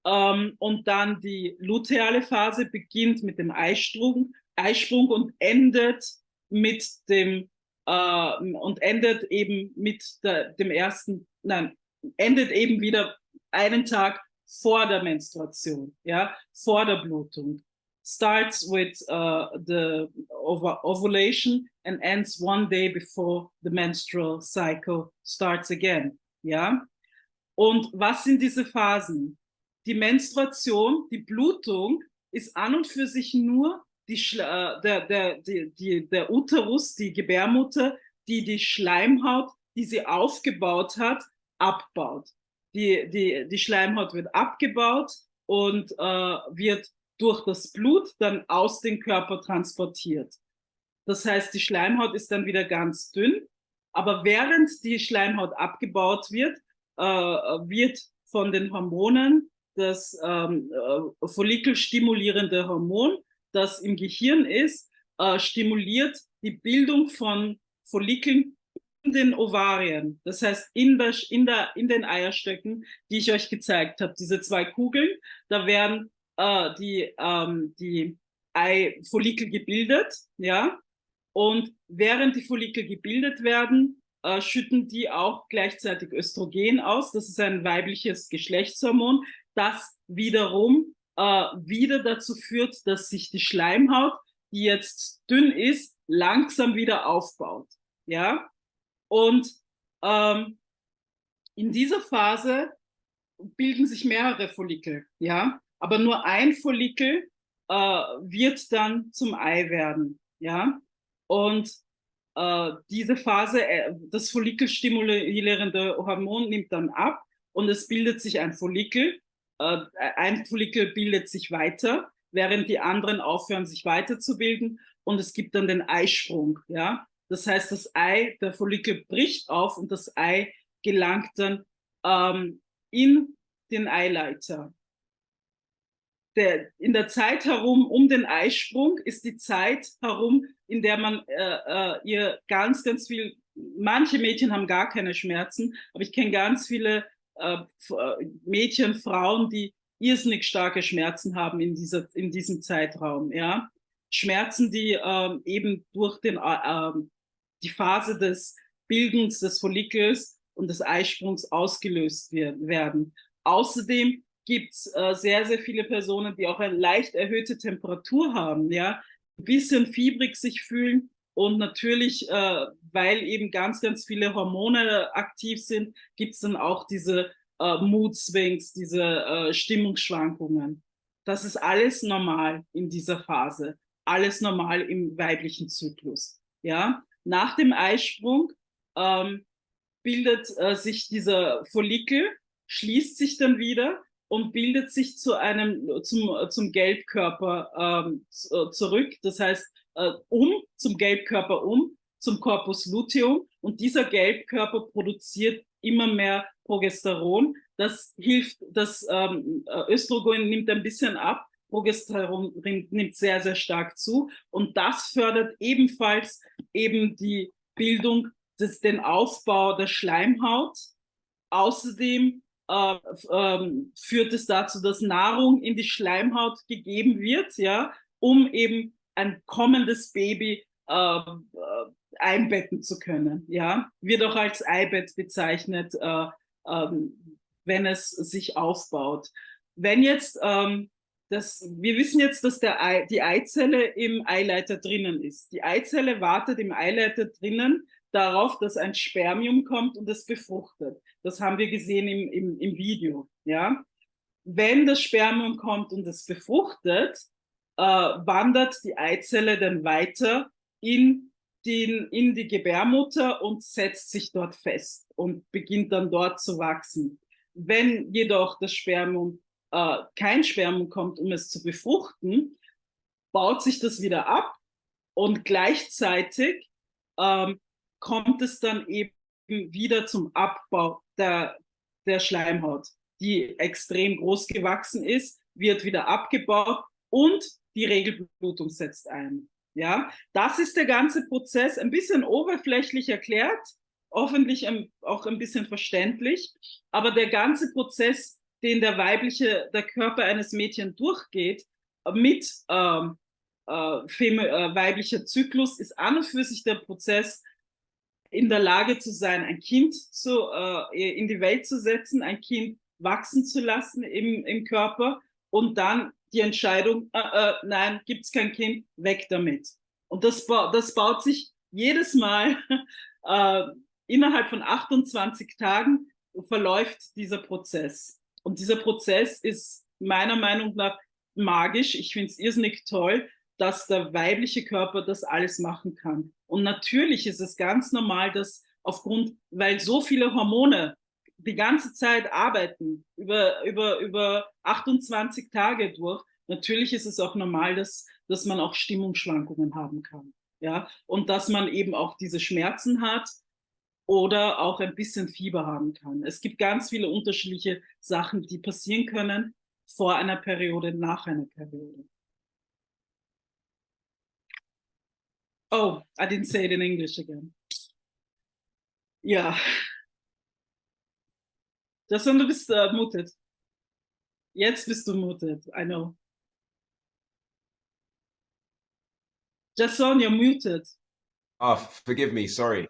Und dann die luteale Phase beginnt mit dem Eisprung und endet mit dem endet eben mit dem ersten, nein, endet eben wieder einen Tag vor der Menstruation, ja, vor der Blutung. Starts with the ovulation and ends one day before the menstrual cycle starts again. Ja? Und was sind diese Phasen? Die Menstruation, die Blutung ist an und für sich nur der Uterus, die Gebärmutter, die Schleimhaut, die sie aufgebaut hat, abbaut. Die Schleimhaut wird abgebaut und wird durch das Blut dann aus dem Körper transportiert. Das heißt, die Schleimhaut ist dann wieder ganz dünn, aber während die Schleimhaut abgebaut wird, wird von den Hormonen das follikelstimulierende Hormon, das im Gehirn ist, stimuliert die Bildung von Follikeln in den Ovarien, das heißt in den Eierstöcken, die ich euch gezeigt habe, diese zwei Kugeln, da werden die Eifollikel gebildet, ja, und während die Follikel gebildet werden, schütten die auch gleichzeitig Östrogen aus. Das ist ein weibliches Geschlechtshormon, das wiederum wieder dazu führt, dass sich die Schleimhaut, die jetzt dünn ist, langsam wieder aufbaut, ja. Und in dieser Phase bilden sich mehrere Follikel, ja. Aber nur ein Follikel wird dann zum Ei werden, ja. Und diese Phase, das follikelstimulierende Hormon nimmt dann ab und es bildet sich ein Follikel. Ein Follikel bildet sich weiter, während die anderen aufhören, sich weiterzubilden. Und es gibt dann den Eisprung, ja. Das heißt, der Follikel bricht auf und das Ei gelangt dann in den Eileiter. In der Zeit herum um den Eisprung ist die Zeit herum, in der man ihr ganz, ganz viel, manche Mädchen haben gar keine Schmerzen, aber ich kenne ganz viele Mädchen, Frauen, die irrsinnig starke Schmerzen haben in diesem Zeitraum, ja. Schmerzen, die eben durch die Phase des Bildens des Follikels und des Eisprungs ausgelöst werden. Außerdem gibt es sehr, sehr viele Personen, die auch eine leicht erhöhte Temperatur haben, ja, ein bisschen fiebrig sich fühlen und natürlich, weil eben ganz, ganz viele Hormone aktiv sind, gibt es dann auch diese Mood Swings, diese Stimmungsschwankungen. Das ist alles normal in dieser Phase, alles normal im weiblichen Zyklus, ja. Nach dem Eisprung bildet sich dieser Follikel, schließt sich dann wieder und bildet sich zum Gelbkörper zurück. Das heißt, zum Gelbkörper zum Corpus luteum. Und dieser Gelbkörper produziert immer mehr Progesteron. Das hilft, das Östrogen nimmt ein bisschen ab, Progesteron nimmt sehr, sehr stark zu. Und das fördert ebenfalls eben die Bildung, den Aufbau der Schleimhaut. Außerdem führt es dazu, dass Nahrung in die Schleimhaut gegeben wird, ja, um eben ein kommendes Baby einbetten zu können. Ja, wird auch als Eibett bezeichnet, wenn es sich aufbaut. Wenn jetzt wir wissen jetzt, dass die Eizelle im Eileiter drinnen ist. Die Eizelle wartet im Eileiter drinnen darauf, dass ein Spermium kommt und es befruchtet. Das haben wir gesehen im Video. Ja? Wenn das Spermium kommt und es befruchtet, wandert die Eizelle dann weiter in die Gebärmutter und setzt sich dort fest und beginnt dann dort zu wachsen. Wenn jedoch das Spermium kein Spermium kommt, um es zu befruchten, baut sich das wieder ab und gleichzeitig kommt es dann eben wieder zum Abbau der Schleimhaut, die extrem groß gewachsen ist, wird wieder abgebaut und die Regelblutung setzt ein. Ja, das ist der ganze Prozess, ein bisschen oberflächlich erklärt, hoffentlich auch ein bisschen verständlich, aber der ganze Prozess, den der Körper eines Mädchens durchgeht, mit weiblicher Zyklus, ist an und für sich der Prozess, in der Lage zu sein, ein Kind in die Welt zu setzen, ein Kind wachsen zu lassen im Körper und dann die Entscheidung, nein, gibt es kein Kind, weg damit. Und das baut sich jedes Mal innerhalb von 28 Tagen verläuft dieser Prozess. Und dieser Prozess ist meiner Meinung nach magisch. Ich finde es irrsinnig toll, dass der weibliche Körper das alles machen kann. Und natürlich ist es ganz normal, dass weil so viele Hormone die ganze Zeit arbeiten, über 28 Tage durch, natürlich ist es auch normal, dass man auch Stimmungsschwankungen haben kann. Ja? Und dass man eben auch diese Schmerzen hat oder auch ein bisschen Fieber haben kann. Es gibt ganz viele unterschiedliche Sachen, die passieren können vor einer Periode, nach einer Periode. Oh, I didn't say it in English again. Ja. Jason, du bist muted. Jetzt bist du muted, I know. Jason, you're muted. Oh, forgive me, sorry.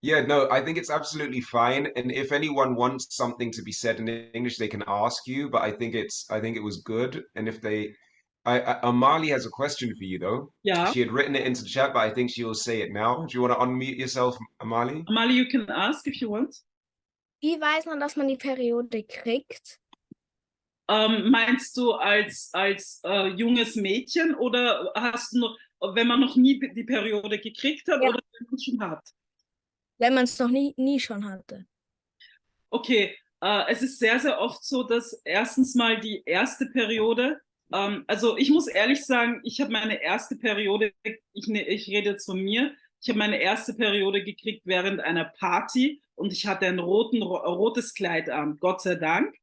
Yeah, no, I think it's absolutely fine. And if anyone wants something to be said in English, they can ask you, but I think it was good. And if Amali has a question for you though. Yeah. She had written it into the chat, but I think she will say it now. Do you want to unmute yourself, Amali? Amali, you can ask if you want. Wie weiß man, dass man die Periode kriegt? Meinst du als junges Mädchen oder hast du noch, wenn man noch nie die Periode gekriegt hat, ja, oder wenn man es schon hat? Wenn man es noch nie schon hatte. Okay, es ist sehr, sehr oft so, dass erstens mal die erste Periode, also ich muss ehrlich sagen, ich habe meine erste Periode, ich rede jetzt von mir, ich habe meine erste Periode gekriegt während einer Party und ich hatte ein rotes Kleid an, Gott sei Dank.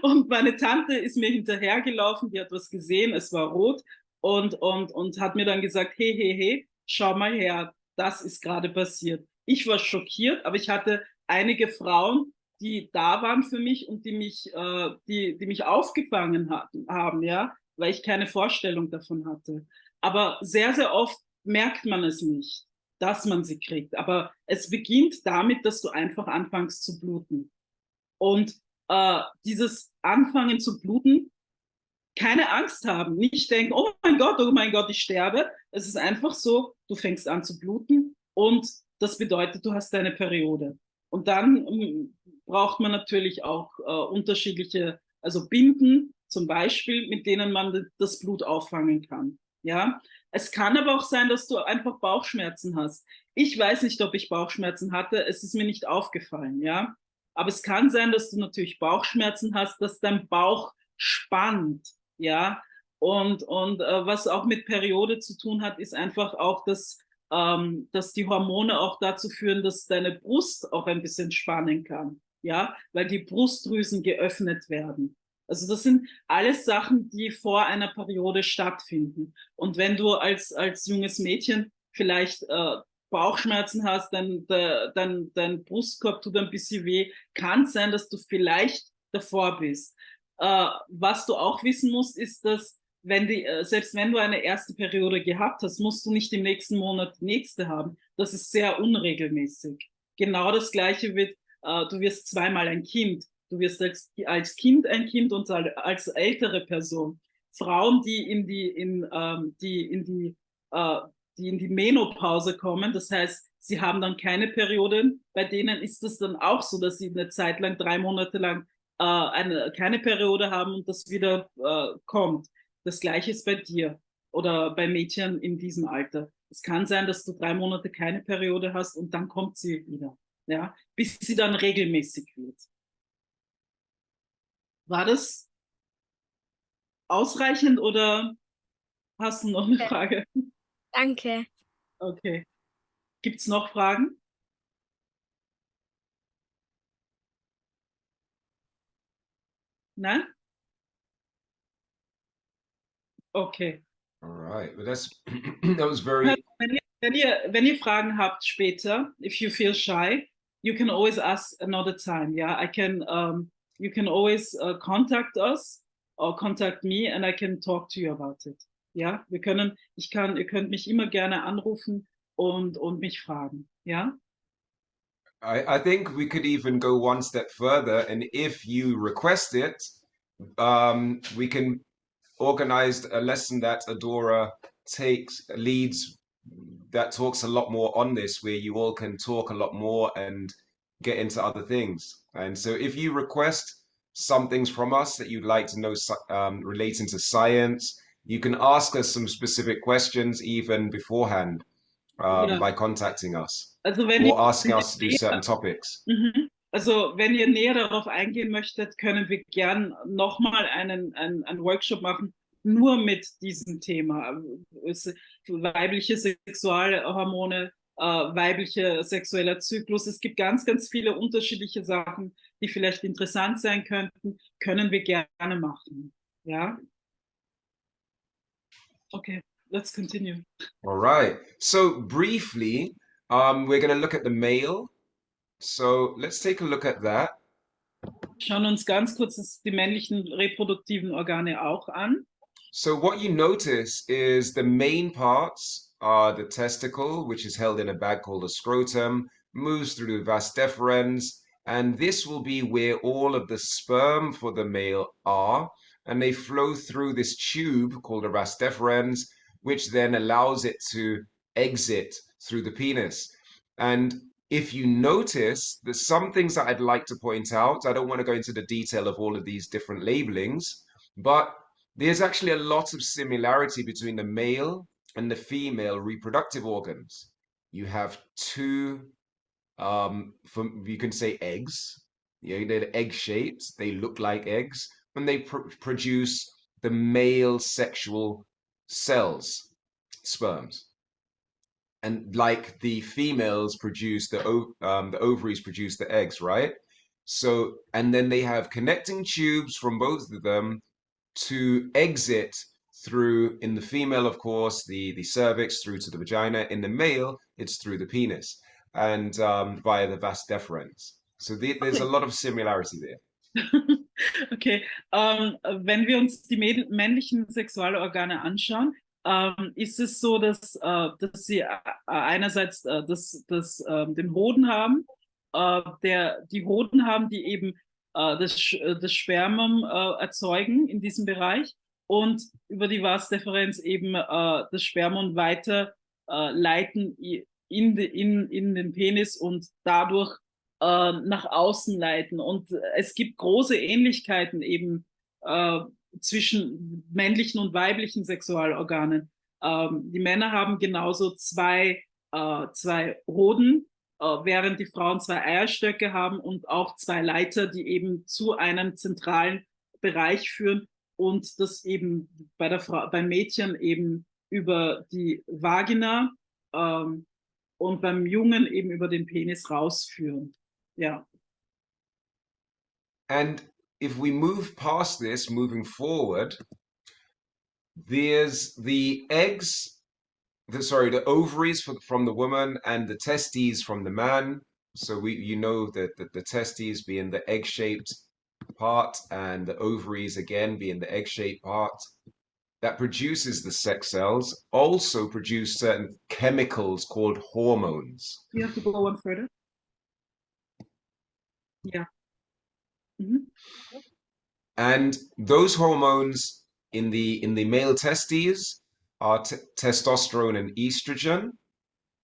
Und meine Tante ist mir hinterhergelaufen, die hat was gesehen, es war rot und hat mir dann gesagt, hey, schau mal her, das ist gerade passiert. Ich war schockiert, aber ich hatte einige Frauen, die da waren für mich und die mich aufgefangen haben, ja, weil ich keine Vorstellung davon hatte. Aber sehr, sehr oft merkt man es nicht, dass man sie kriegt. Aber es beginnt damit, dass du einfach anfängst zu bluten. Und dieses Anfangen zu bluten, keine Angst haben, nicht denken, oh mein Gott, ich sterbe. Es ist einfach so, du fängst an zu bluten und das bedeutet, du hast deine Periode. Und dann braucht man natürlich auch unterschiedliche, also Binden zum Beispiel, mit denen man das Blut auffangen kann. Ja, es kann aber auch sein, dass du einfach Bauchschmerzen hast. Ich weiß nicht, ob ich Bauchschmerzen hatte. Es ist mir nicht aufgefallen. Ja, Aber es kann sein, dass du natürlich Bauchschmerzen hast, dass dein Bauch spannt, ja. Und was auch mit Periode zu tun hat, ist einfach auch, dass die Hormone auch dazu führen, dass deine Brust auch ein bisschen spannen kann, ja, weil die Brustdrüsen geöffnet werden. Also das sind alles Sachen, die vor einer Periode stattfinden. Und wenn du als junges Mädchen vielleicht Bauchschmerzen hast, dein Brustkorb tut ein bisschen weh, kann es sein, dass du vielleicht davor bist. Was du auch wissen musst, ist, dass selbst wenn du eine erste Periode gehabt hast, musst du nicht im nächsten Monat die nächste haben. Das ist sehr unregelmäßig. Genau das Gleiche du wirst zweimal ein Kind. Du wirst als Kind ein Kind und als ältere Person. Frauen, die in die Menopause kommen, das heißt, sie haben dann keine Perioden, bei denen ist es dann auch so, dass sie eine Zeit lang, 3 Monate lang keine Periode haben und das wieder kommt. Das Gleiche ist bei dir oder bei Mädchen in diesem Alter. Es kann sein, dass du 3 Monate keine Periode hast und dann kommt sie wieder, ja, bis sie dann regelmäßig wird. War das ausreichend oder hast du noch eine Frage? Danke. Okay. Gibt es noch Fragen? Nein? Okay. All right. Well, that was very. Wenn ihr Fragen habt später, if you feel shy, you can always ask another time. Yeah, you can always contact us or contact me and I can talk to you about it. Ja, ihr könnt mich immer gerne anrufen und mich fragen. Ja? I think we could even go one step further, and if you request it, we can organize a lesson that Adora leads, that talks a lot more on this, where you all can talk a lot more and get into other things. And so if you request some things from us that you'd like to know relating to science, you can ask us some specific questions even beforehand Ja. by contacting us Also or asking us to do certain topics. Also wenn ihr näher darauf eingehen möchtet, können wir gern nochmal einen Workshop machen, nur mit diesem Thema. Weibliche Sexualhormone, weiblicher sexueller Zyklus. Es gibt ganz, ganz viele unterschiedliche Sachen, die vielleicht interessant sein könnten, können wir gerne machen. Ja? Okay, let's continue. All right. So briefly, we're going to look at the male. So let's take a look at that. Schauen uns ganz kurz die männlichen reproduktiven Organe auch an. So what you notice is the main parts are the testicle, which is held in a bag called a scrotum, moves through the vas deferens, and this will be where all of the sperm for the male are, and they flow through this tube called a vas deferens, which then allows it to exit through the penis. And if you notice, there's some things that I'd like to point out. I don't want to go into the detail of all of these different labelings, but there's actually a lot of similarity between the male and the female reproductive organs. You have two, you can say eggs. Yeah, they're egg shaped. They look like eggs, and they produce the male sexual cells, sperms. And like the females produce the ovaries produce the eggs, right? So, and then they have connecting tubes from both of them to exit through, in the female, of course, the cervix through to the vagina. In the male, it's through the penis and via the vas deferens. So there's a lot of similarity there. Okay, wenn wir uns die männlichen Sexualorgane anschauen, ist es so, dass sie einerseits den Hoden haben, die Hoden haben, die eben das Spermum erzeugen in diesem Bereich und über die Vas deferens eben das Spermum weiter leiten in den Penis und dadurch nach außen leiten. Und es gibt große Ähnlichkeiten eben zwischen männlichen und weiblichen Sexualorganen. Die Männer haben genauso zwei Hoden, während die Frauen 2 Eierstöcke haben und auch 2 Leiter, die eben zu einem zentralen Bereich führen und das eben beim Mädchen eben über die Vagina und beim Jungen eben über den Penis rausführen. Ja. And if we move past this, moving forward, there's the eggs, the ovaries from the woman and the testes from the man. So you know that the testes being the egg-shaped part and the ovaries again being the egg-shaped part that produces the sex cells also produce certain chemicals called hormones. You have to go on further. Yeah. Mhm. And those hormones in the male testes are testosterone and estrogen.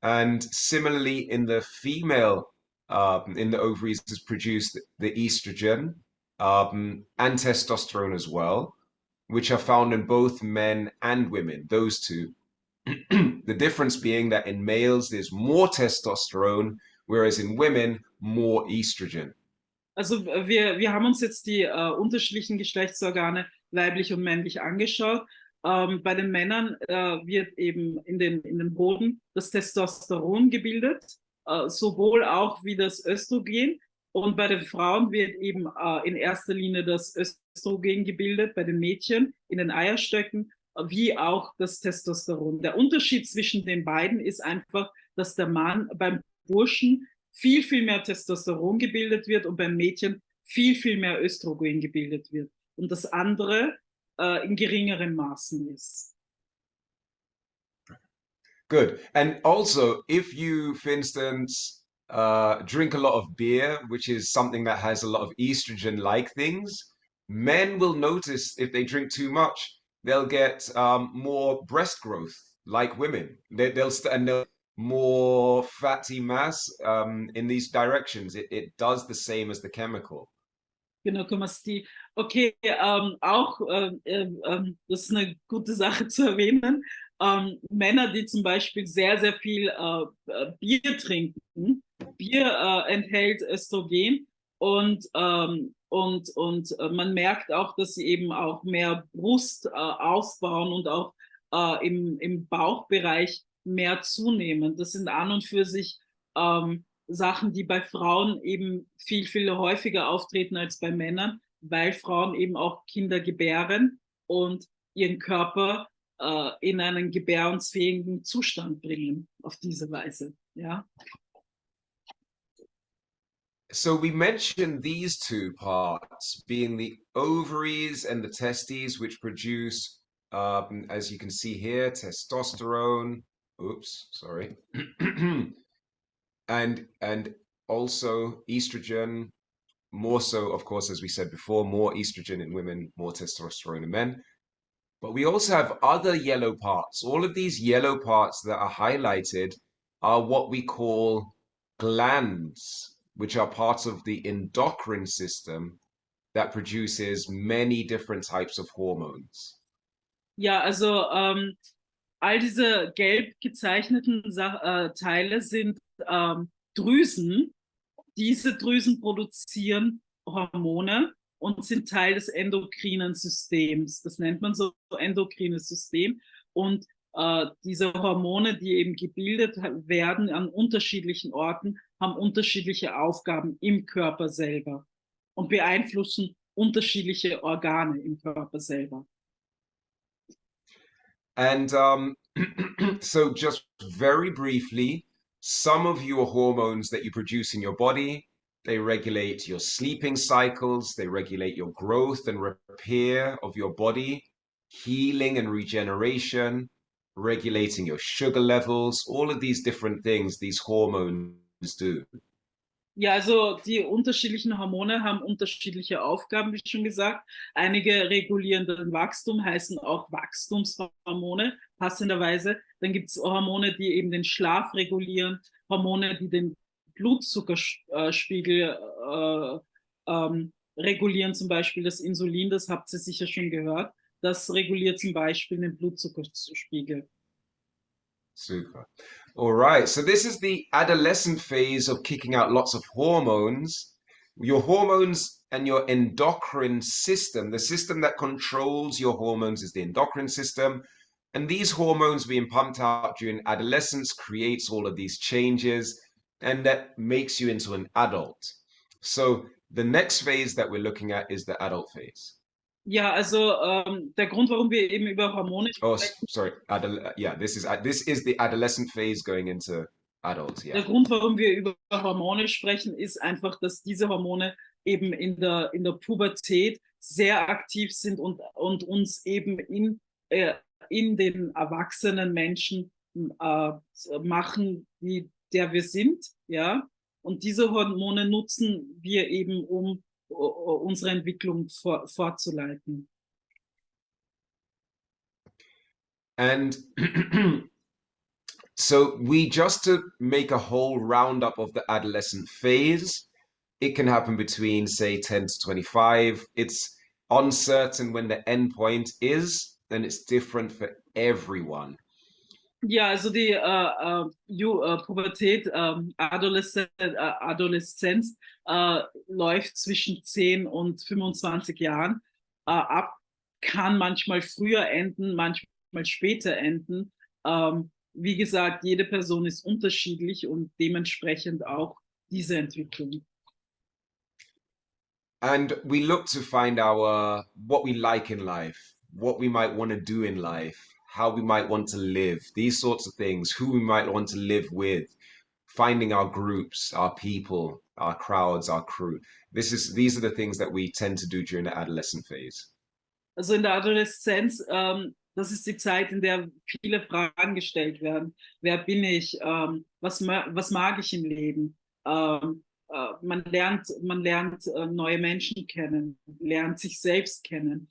And similarly, in the female, in the ovaries, is produced the estrogen and testosterone as well, which are found in both men and women, those two. The difference being that in males, there's more testosterone, whereas in women, more estrogen. Also wir haben uns jetzt die unterschiedlichen Geschlechtsorgane weiblich und männlich angeschaut. Bei den Männern wird eben in den Hoden das Testosteron gebildet, sowohl auch wie das Östrogen. Und bei den Frauen wird eben in erster Linie das Östrogen gebildet, bei den Mädchen in den Eierstöcken, wie auch das Testosteron. Der Unterschied zwischen den beiden ist einfach, dass der Mann beim Burschen viel, viel mehr Testosteron gebildet wird und beim Mädchen viel, viel mehr Östrogen gebildet wird. Und das andere in geringeren Maßen ist. Good. And also, if you, for instance, drink a lot of beer, which is something that has a lot of estrogen-like things, men will notice if they drink too much, they'll get more breast growth, like women. They'll more fatty mass in these directions. It does the same as the chemical. Genau, Thomas, okay, auch das ist eine gute Sache zu erwähnen. Männer, die zum Beispiel sehr, sehr viel Bier trinken. Bier enthält Östrogen und man merkt auch, dass sie eben auch mehr Brust aufbauen und auch im Bauchbereich mehr zunehmen. Das sind an und für sich Sachen, die bei Frauen eben viel, viel häufiger auftreten als bei Männern, weil Frauen eben auch Kinder gebären und ihren Körper in einen gebärensfähigen Zustand bringen, auf diese Weise. Ja. So we mentioned these two parts being the ovaries and the testes, which produce, as you can see here, testosterone. Oops, sorry. and also estrogen, more so, of course, as we said before, more estrogen in women, more testosterone in men. But we also have other yellow parts. All of these yellow parts that are highlighted are what we call glands, which are parts of the endocrine system that produces many different types of hormones. Ja, also all diese gelb gezeichneten Teile sind Drüsen. Diese Drüsen produzieren Hormone und sind Teil des endokrinen Systems. Das nennt man so endokrines System. Und diese Hormone, die eben gebildet werden an unterschiedlichen Orten, haben unterschiedliche Aufgaben im Körper selber und beeinflussen unterschiedliche Organe im Körper selber. And so just very briefly, some of your hormones that you produce in your body, they regulate your sleeping cycles, they regulate your growth and repair of your body, healing and regeneration, regulating your sugar levels, all of these different things these hormones do. Ja, also die unterschiedlichen Hormone haben unterschiedliche Aufgaben, wie schon gesagt. Einige regulieren den Wachstum, heißen auch Wachstumshormone, passenderweise. Dann gibt es Hormone, die eben den Schlaf regulieren, Hormone, die den Blutzuckerspiegel regulieren, zum Beispiel das Insulin, das habt ihr sicher schon gehört. Das reguliert zum Beispiel den Blutzuckerspiegel. Super. All right. So this is the adolescent phase of kicking out lots of hormones. Your hormones and your endocrine system, the system that controls your hormones is the endocrine system. And these hormones being pumped out during adolescence creates all of these changes and that makes you into an adult. So the next phase that we're looking at is the adult phase. Ja, also der Grund, warum wir eben über Hormone Oh, sprechen, sorry. Yeah, this is the adolescent phase going into adult. der Yeah. Grund, warum wir über Hormone sprechen, ist einfach, dass diese Hormone eben in der Pubertät sehr aktiv sind und uns eben in den erwachsenen Menschen machen, der wir sind, ja. Und diese Hormone nutzen wir eben, um unsere Entwicklung fortzuleiten. And so we just to make a whole roundup of the adolescent phase, it can happen between say 10 to 25. It's uncertain when the end point is, and it's different for everyone. Ja, also die Pubertät, Adoleszenz läuft zwischen 10 und 25 Jahren ab, kann manchmal früher enden, manchmal später enden. Wie gesagt, jede Person ist unterschiedlich und dementsprechend auch diese Entwicklung. And we look to find our what we like in life, what we might want to do in life, how we might want to live, these sorts of things, who we might want to live with, finding our groups, our people, our crowds, our crew. These are the things that we tend to do during the adolescent phase. Also in der Adoleszenz, das ist die Zeit, in der viele Fragen gestellt werden. Wer bin ich? Was mag ich im Leben? Man lernt neue Menschen kennen, lernt sich selbst kennen.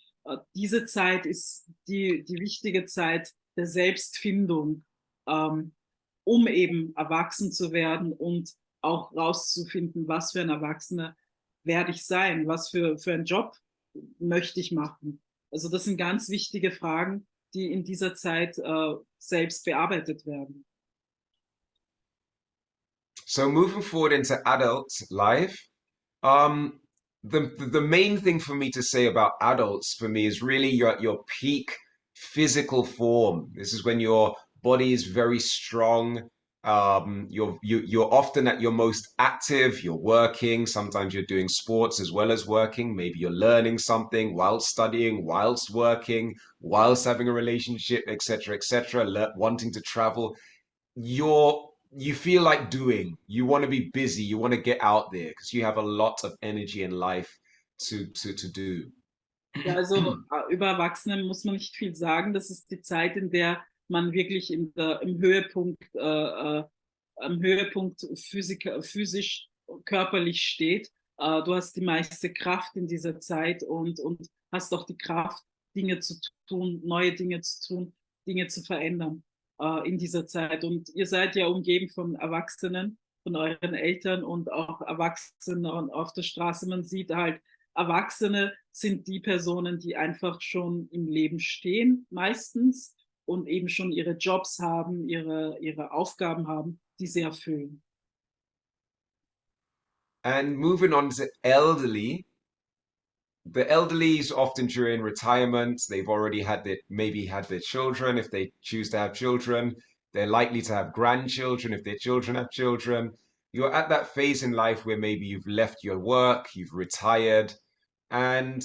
Diese Zeit ist die wichtige Zeit der Selbstfindung, um eben erwachsen zu werden und auch rauszufinden, was für ein Erwachsener werde ich sein, was für einen Job möchte ich machen. Also das sind ganz wichtige Fragen, die in dieser Zeit selbst bearbeitet werden. So moving forward into adult life, the main thing for me to say about adults for me is really your peak physical form. This is when your body is very strong. You're often at your most active. You're working. Sometimes you're doing sports as well as working. Maybe you're learning something while studying, whilst working, whilst having a relationship, etc., etc. Wanting to travel. You feel like doing. You want to be busy. You want to get out there because you have a lot of energy in life to do. Ja, also über Erwachsene muss man nicht viel sagen. Das ist die Zeit, in der man wirklich im Höhepunkt physisch, körperlich steht. Du hast die meiste Kraft in dieser Zeit und hast auch die Kraft, Dinge zu tun, neue Dinge zu tun, Dinge zu verändern in dieser Zeit. Und ihr seid ja umgeben von Erwachsenen, von euren Eltern und auch Erwachsenen auf der Straße. Man sieht halt, Erwachsene sind die Personen, die einfach schon im Leben stehen, meistens, und eben schon ihre Jobs haben, ihre Aufgaben haben, die sie erfüllen. And moving on to elderly, the elderly is often during retirement. They've already maybe had their children if they choose to have children. They're likely to have grandchildren if their children have children. You're at that phase in life where maybe you've left your work, you've retired, and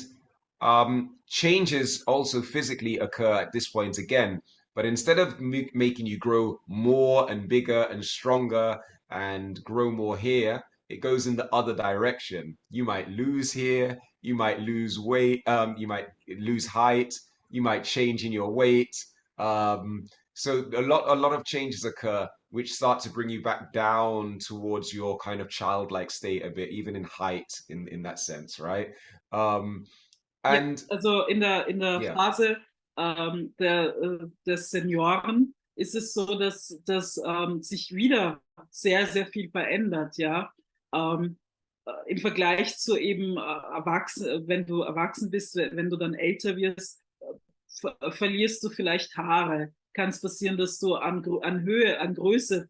changes also physically occur at this point again. But instead of making you grow more and bigger and stronger and grow more here, it goes in the other direction. You might lose here, you might lose weight, you might lose height, you might change in your weight. So a lot of changes occur which start to bring you back down towards your kind of childlike state a bit, even in height in that sense, right? And ja, also in der yeah. Phase des Senioren ist es so, dass sich wieder sehr, sehr viel verändert, ja. Im Vergleich zu eben wenn du erwachsen bist, wenn du dann älter wirst, verlierst du vielleicht Haare, kann es passieren, dass du an Höhe, an Größe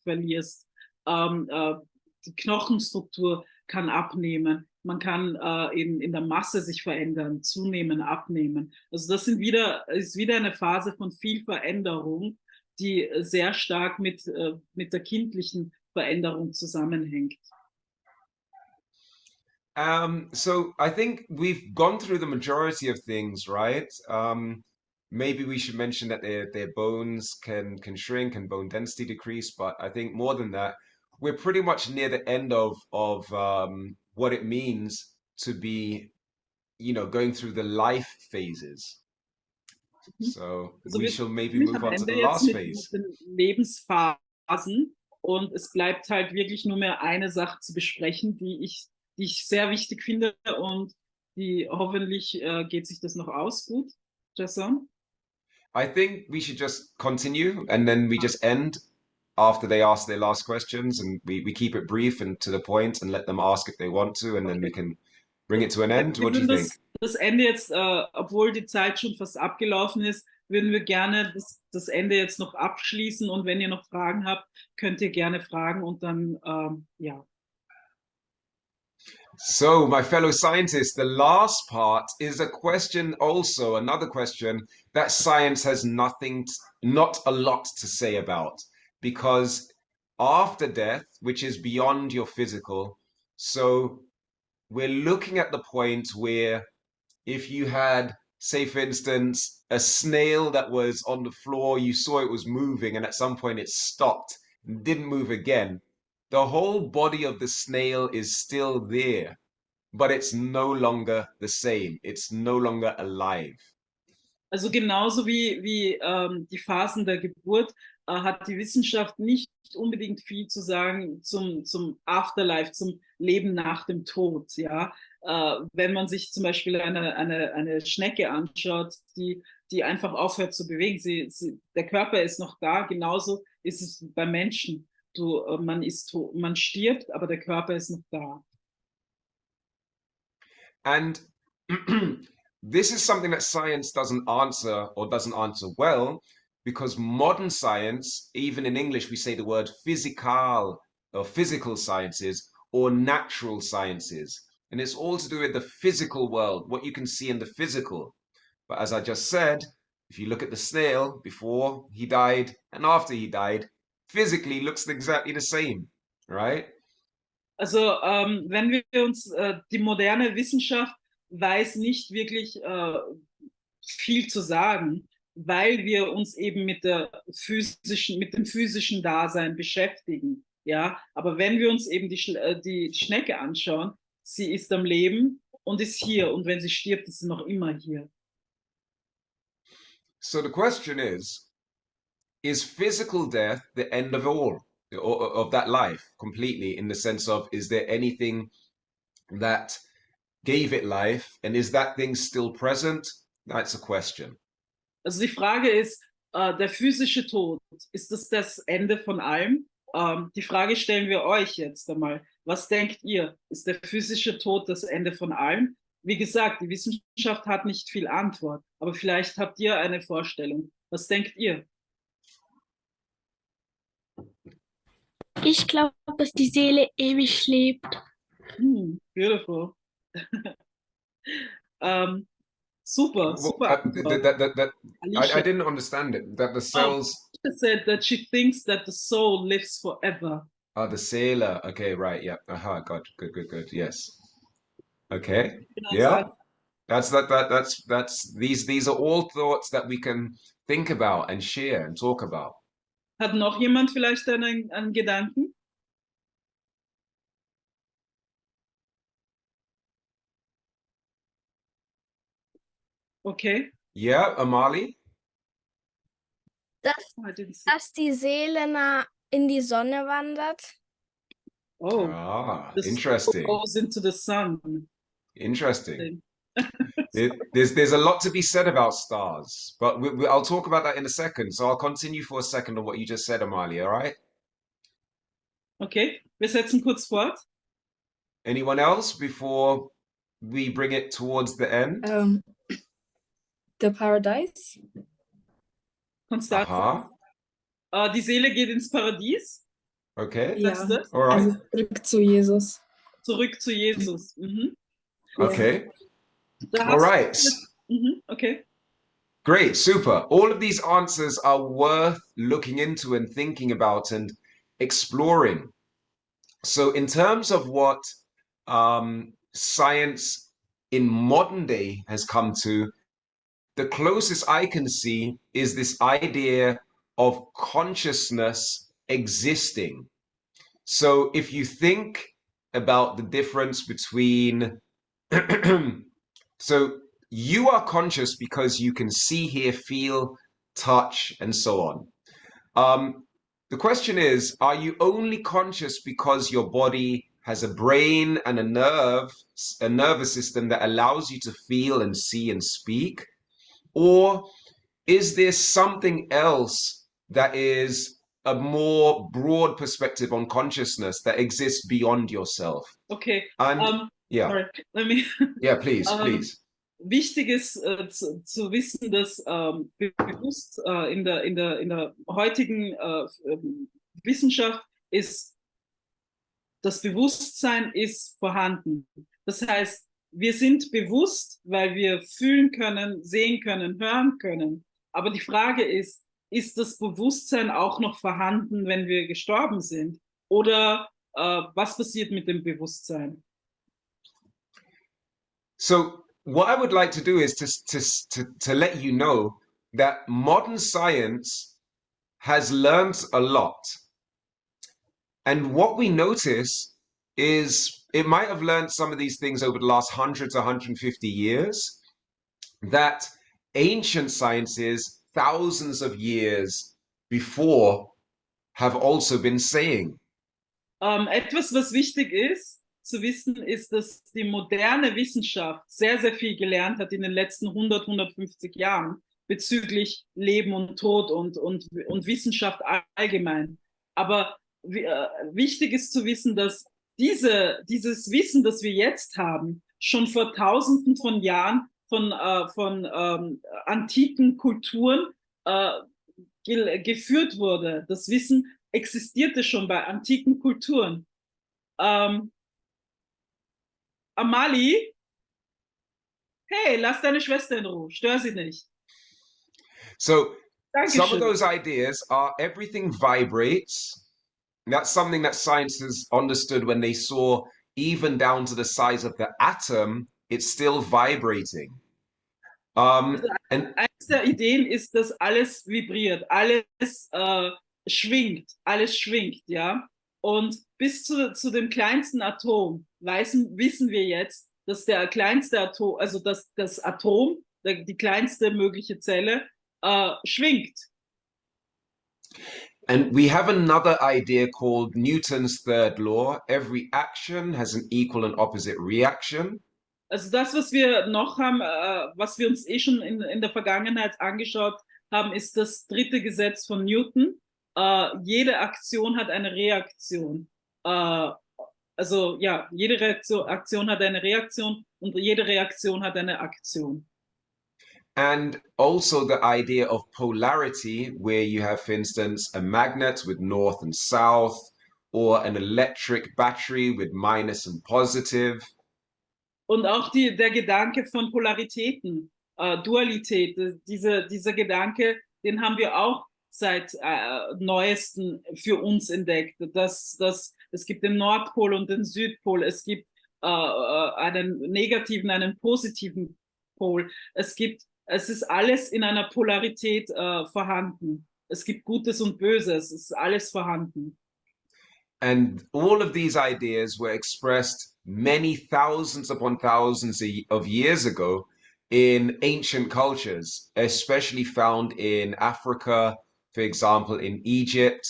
verlierst. Die Knochenstruktur kann abnehmen. Man kann in der Masse sich verändern, zunehmen, abnehmen. Also das ist wieder eine Phase von viel Veränderung, die sehr stark mit der kindlichen Veränderung zusammenhängt. So I think we've gone through the majority of things, right? Maybe we should mention that their bones can shrink and bone density decrease, but I think more than that, we're pretty much near the end of what it means to be, going through the life phases. So Also we wir sind shall maybe ziemlich move am on to Ende the jetzt last mit phase. den Lebensphasen und es bleibt halt wirklich nur mehr eine Sache zu besprechen, die ich sehr wichtig finde und die hoffentlich geht sich das noch aus gut. Jason? I think we should just continue and then we just end after they ask their last questions and we keep it brief and to the point and let them ask if they want to and then we can bring it to an end. Wir What do you würden think? das Ende jetzt, obwohl die Zeit schon fast abgelaufen ist, würden wir gerne das Ende jetzt noch abschließen und wenn ihr noch Fragen habt, könnt ihr gerne fragen und dann, ja. So, my fellow scientists, the last part is a question also, another question that science has not a lot to say about because after death, which is beyond your physical, so we're looking at the point where if you had, say, for instance, a snail that was on the floor, you saw it was moving, and at some point it stopped and didn't move again, the whole body of the snail is still there, but it's no longer the same. It's no longer alive. Also genauso wie die Phasen der Geburt hat die Wissenschaft nicht unbedingt viel zu sagen zum Afterlife, zum Leben nach dem Tod. Ja? Wenn man sich zum Beispiel eine Schnecke anschaut, die einfach aufhört zu bewegen, der Körper ist noch da, genauso ist es beim Menschen. Man ist tot, man stirbt, aber der Körper ist noch da. And this is something that science doesn't answer or doesn't answer well because modern science, even in English, we say the word physical or physical sciences or natural sciences. And it's all to do with the physical world, what you can see in the physical. But as I just said, if you look at the snail before he died and after he died, physically looks exactly the same, right? Also wenn wir uns, die moderne Wissenschaft weiß nicht wirklich viel zu sagen, weil wir uns eben mit dem physischen Dasein beschäftigen. Ja, aber wenn wir uns eben die Schnecke anschauen, sie ist am Leben und ist hier und wenn sie stirbt, ist sie noch immer hier. So the question is physical death the end of all? Of that life completely in the sense of is there anything that gave it life and is that thing still present? That's a question. Also die Frage ist, der physische Tod, ist das Ende von allem? Die Frage stellen wir euch jetzt einmal. Was denkt ihr? Ist der physische Tod das Ende von allem? Wie gesagt, die Wissenschaft hat nicht viel Antwort, aber vielleicht habt ihr eine Vorstellung. Was denkt ihr? Ich glaube, dass die Seele ewig lebt. Beautiful. Super, super Antwort. I didn't understand it. That the cells. Said that she thinks that the soul lives forever. Ah, the sailor. Okay, right. Yeah. Aha. God. Good. Yes. Okay. Yeah. That's these are all thoughts that we can think about and share and talk about. Hat noch jemand vielleicht einen Gedanken? Okay. Yeah, Amali? Dass die Seele in die Sonne wandert. Oh, interesting. Goes into the sun. Interesting. There's a lot to be said about stars, but I'll talk about that in a second. So I'll continue for a second on what you just said, Amali, all right? Okay, wir setzen kurz fort. Anyone else before we bring it towards the end? The paradise. Konstanze. Aha. Die Seele geht ins Paradies. Okay. Sagst Ja, du das? All right. also zurück zu Jesus. Zurück zu Jesus. Mhm. Ja. Okay. Da All hast right. okay. Great. Super. All of these answers are worth looking into and thinking about and exploring. So, in terms of what science in modern day has come to, the closest I can see is this idea of consciousness existing. So, if you think about the difference between, so you are conscious because you can see, hear, feel, touch, and so on. The question is, are you only conscious because your body has a brain and a nervous system that allows you to feel and see and speak? Or is there something else that is a more broad perspective on consciousness that exists beyond yourself? Okay. And yeah, Sorry. Let me. yeah, please, please. Wichtig ist zu wissen, dass bewusst in der heutigen Wissenschaft ist das Bewusstsein ist vorhanden. Das heißt, wir sind bewusst, weil wir fühlen können, sehen können, hören können. Aber die Frage ist das Bewusstsein auch noch vorhanden, wenn wir gestorben sind? Oder was passiert mit dem Bewusstsein? So what I would like to do is to let you know that modern science has learned a lot. And what we notice is it might have learned some of these things over the last 100 to 150 years that ancient sciences, thousands of years before, have also been saying. Etwas, was wichtig ist zu wissen, ist, dass die moderne Wissenschaft sehr, sehr viel gelernt hat in den letzten 100, 150 Jahren bezüglich Leben und Tod und Wissenschaft allgemein. Aber wichtig ist zu wissen, dass dieses Wissen, das wir jetzt haben, schon vor Tausenden von Jahren von antiken Kulturen geführt wurde. Das Wissen existierte schon bei antiken Kulturen. Amali, hey, lass deine Schwester in Ruhe, stör sie nicht. So some of Dankeschön. those ideas are everything vibrates. That's something that science has understood when they saw even down to the size of the atom, it's still vibrating. Also And eines der Ideen ist, dass alles vibriert, alles schwingt, ja. Und bis zu dem kleinsten Atom wissen wir jetzt, dass der kleinste Atom, also dass das Atom, die kleinste mögliche Zelle, schwingt. And we have another idea called Newton's third law. Every action has an equal and opposite reaction. Also das, was wir noch haben, was wir uns schon in der Vergangenheit angeschaut haben, ist das dritte Gesetz von Newton. Jede Aktion hat eine Reaktion. Also ja, jede Aktion hat eine Reaktion und jede Reaktion hat eine Aktion. And also the idea of polarity, where you have, for instance, a magnet with north and south, or an electric battery with minus and positive. Und auch der Gedanke von Polaritäten, Dualität, dieser Gedanke, den haben wir auch seit neuesten für uns entdeckt. Es gibt den Nordpol und den Südpol, es gibt einen negativen, einen positiven Pol. Es ist alles in einer Polarität vorhanden. Es gibt Gutes und Böses, es ist alles vorhanden. And all of these ideas were expressed many thousands upon thousands of years ago in ancient cultures, especially found in Africa, for example, in Egypt.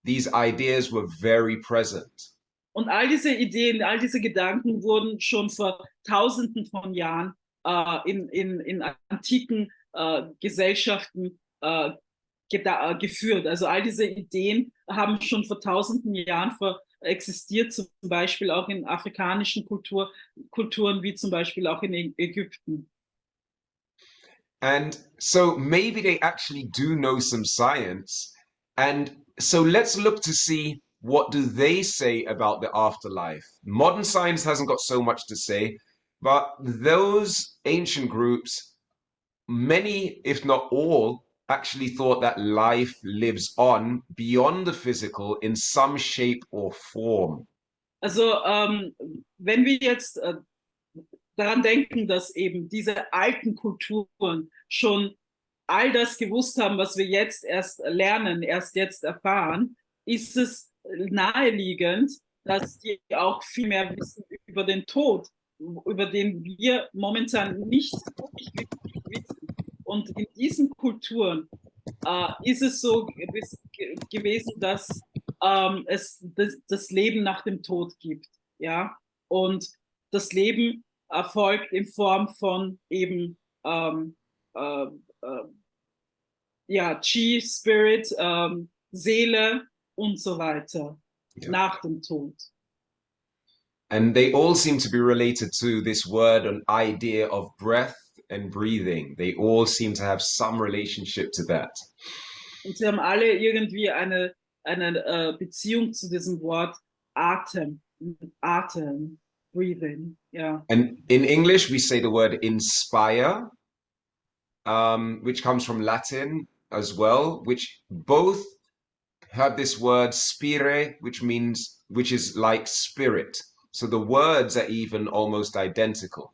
These ideas were very present. Und all diese Ideen, all diese Gedanken wurden schon vor Tausenden von Jahren in antiken Gesellschaften geführt. Also all diese Ideen haben schon vor Tausenden Jahren existiert, zum Beispiel auch in afrikanischen Kulturen, wie zum Beispiel auch in Ägypten. And so maybe they actually do know some science. And so let's look to see what do they say about the afterlife. Modern science hasn't got so much to say, but those ancient groups, many, if not all, actually thought that life lives on beyond the physical in some shape or form. Also, wenn wir jetzt daran denken, dass eben diese alten Kulturen schon all das gewusst haben, was wir jetzt erst lernen, erst jetzt erfahren, ist es naheliegend, dass die auch viel mehr wissen über den Tod, über den wir momentan nicht wirklich wissen. Und in diesen Kulturen ist es so gewesen, dass es das Leben nach dem Tod gibt. Ja? Und das Leben erfolgt in Form von eben äh, äh, ja, Chi, Spirit, Seele und so weiter nach dem Tod. And they all seem to be related to this word and idea of breath and breathing. They all seem to have some relationship to that. Und sie haben alle irgendwie eine Beziehung zu diesem Wort Atem, breathing, yeah. And in English, we say the word inspire, which comes from Latin as well, which both have this word spire, which is like spirit. So the words are even almost identical.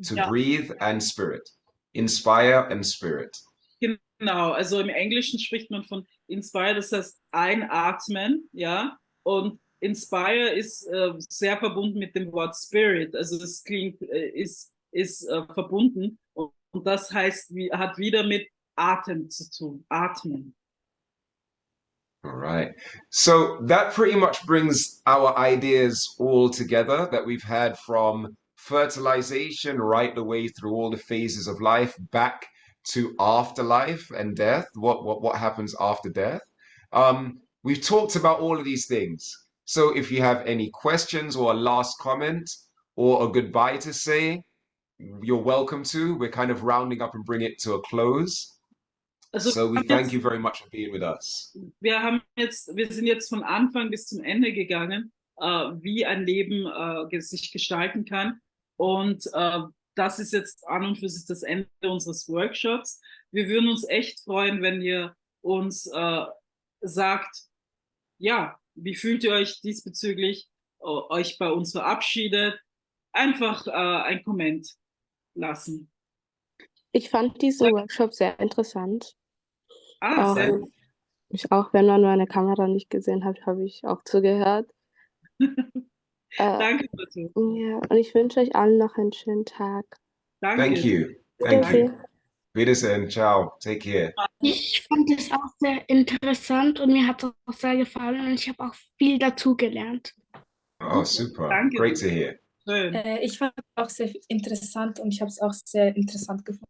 To breathe and spirit. Inspire and spirit. Genau, also im Englischen spricht man von inspire, das heißt einatmen, ja, und inspire ist sehr verbunden mit dem Wort spirit, also das klingt, ist verbunden und das heißt, hat wieder mit Atem zu tun, atmen. All right. So that pretty much brings our ideas all together that we've had from fertilization right the way through all the phases of life back to afterlife and death. What happens after death? We've talked about all of these things. So if you have any questions or a last comment or a goodbye to say, you're welcome to. We're kind of rounding up and bring it to a close. Also so we thank you very much for being with us. Wir sind jetzt von Anfang bis zum Ende gegangen, wie ein Leben sich gestalten kann. Und das ist jetzt an und für sich das Ende unseres Workshops. Wir würden uns echt freuen, wenn ihr uns sagt, ja, wie fühlt ihr euch diesbezüglich, euch bei uns verabschiedet? Einfach ein Comment lassen. Ich fand diesen Workshop sehr interessant. Sehr gut. Auch wenn man meine Kamera nicht gesehen hat, habe ich auch zugehört. Danke, Matthias. Ja, und ich wünsche euch allen noch einen schönen Tag. Danke. Thank you. Thank you. Wiedersehen. Ciao. Take care. Ich fand es auch sehr interessant und mir hat es auch sehr gefallen und ich habe auch viel dazu gelernt. Oh, super. Danke. Great to hear. Schön. Ich fand es auch sehr interessant und ich habe es auch sehr interessant gefunden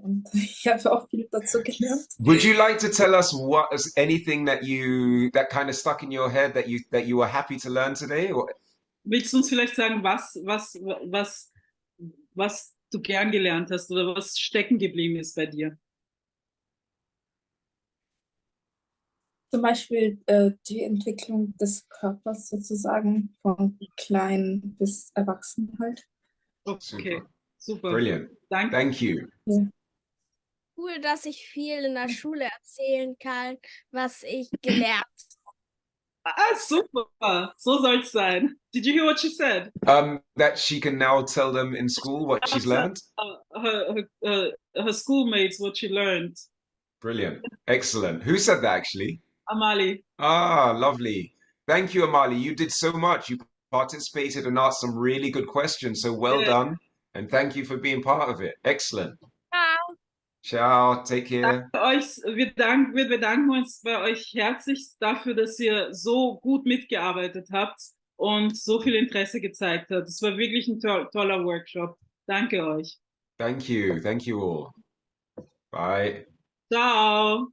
und ich habe auch viel dazu gelernt. Would you like to tell us what is anything that kind of stuck in your head that you were happy to learn today? Or... Willst du uns vielleicht sagen, was du gern gelernt hast oder was stecken geblieben ist bei dir? Zum Beispiel die Entwicklung des Körpers sozusagen von klein bis erwachsen halt. Okay, super. Brilliant. Danke. Thank you. Ja. Cool, dass ich viel in der Schule erzählen kann, was ich gelernt habe. Super. So soll es sein. Did you hear what she said? That she can now tell them in school what she's learned? Her schoolmates, what she learned. Brilliant. Excellent. Who said that actually? Amali. Ah, lovely. Thank you, Amali. You did so much. You participated and asked some really good questions. So well done. And thank you for being part of it. Excellent. Ciao. Ciao. Take care. Wir bedanken uns bei euch herzlich dafür, dass ihr so gut mitgearbeitet habt und so viel Interesse gezeigt habt. Es war wirklich ein toller Workshop. Danke euch. Thank you. Thank you all. Bye. Ciao.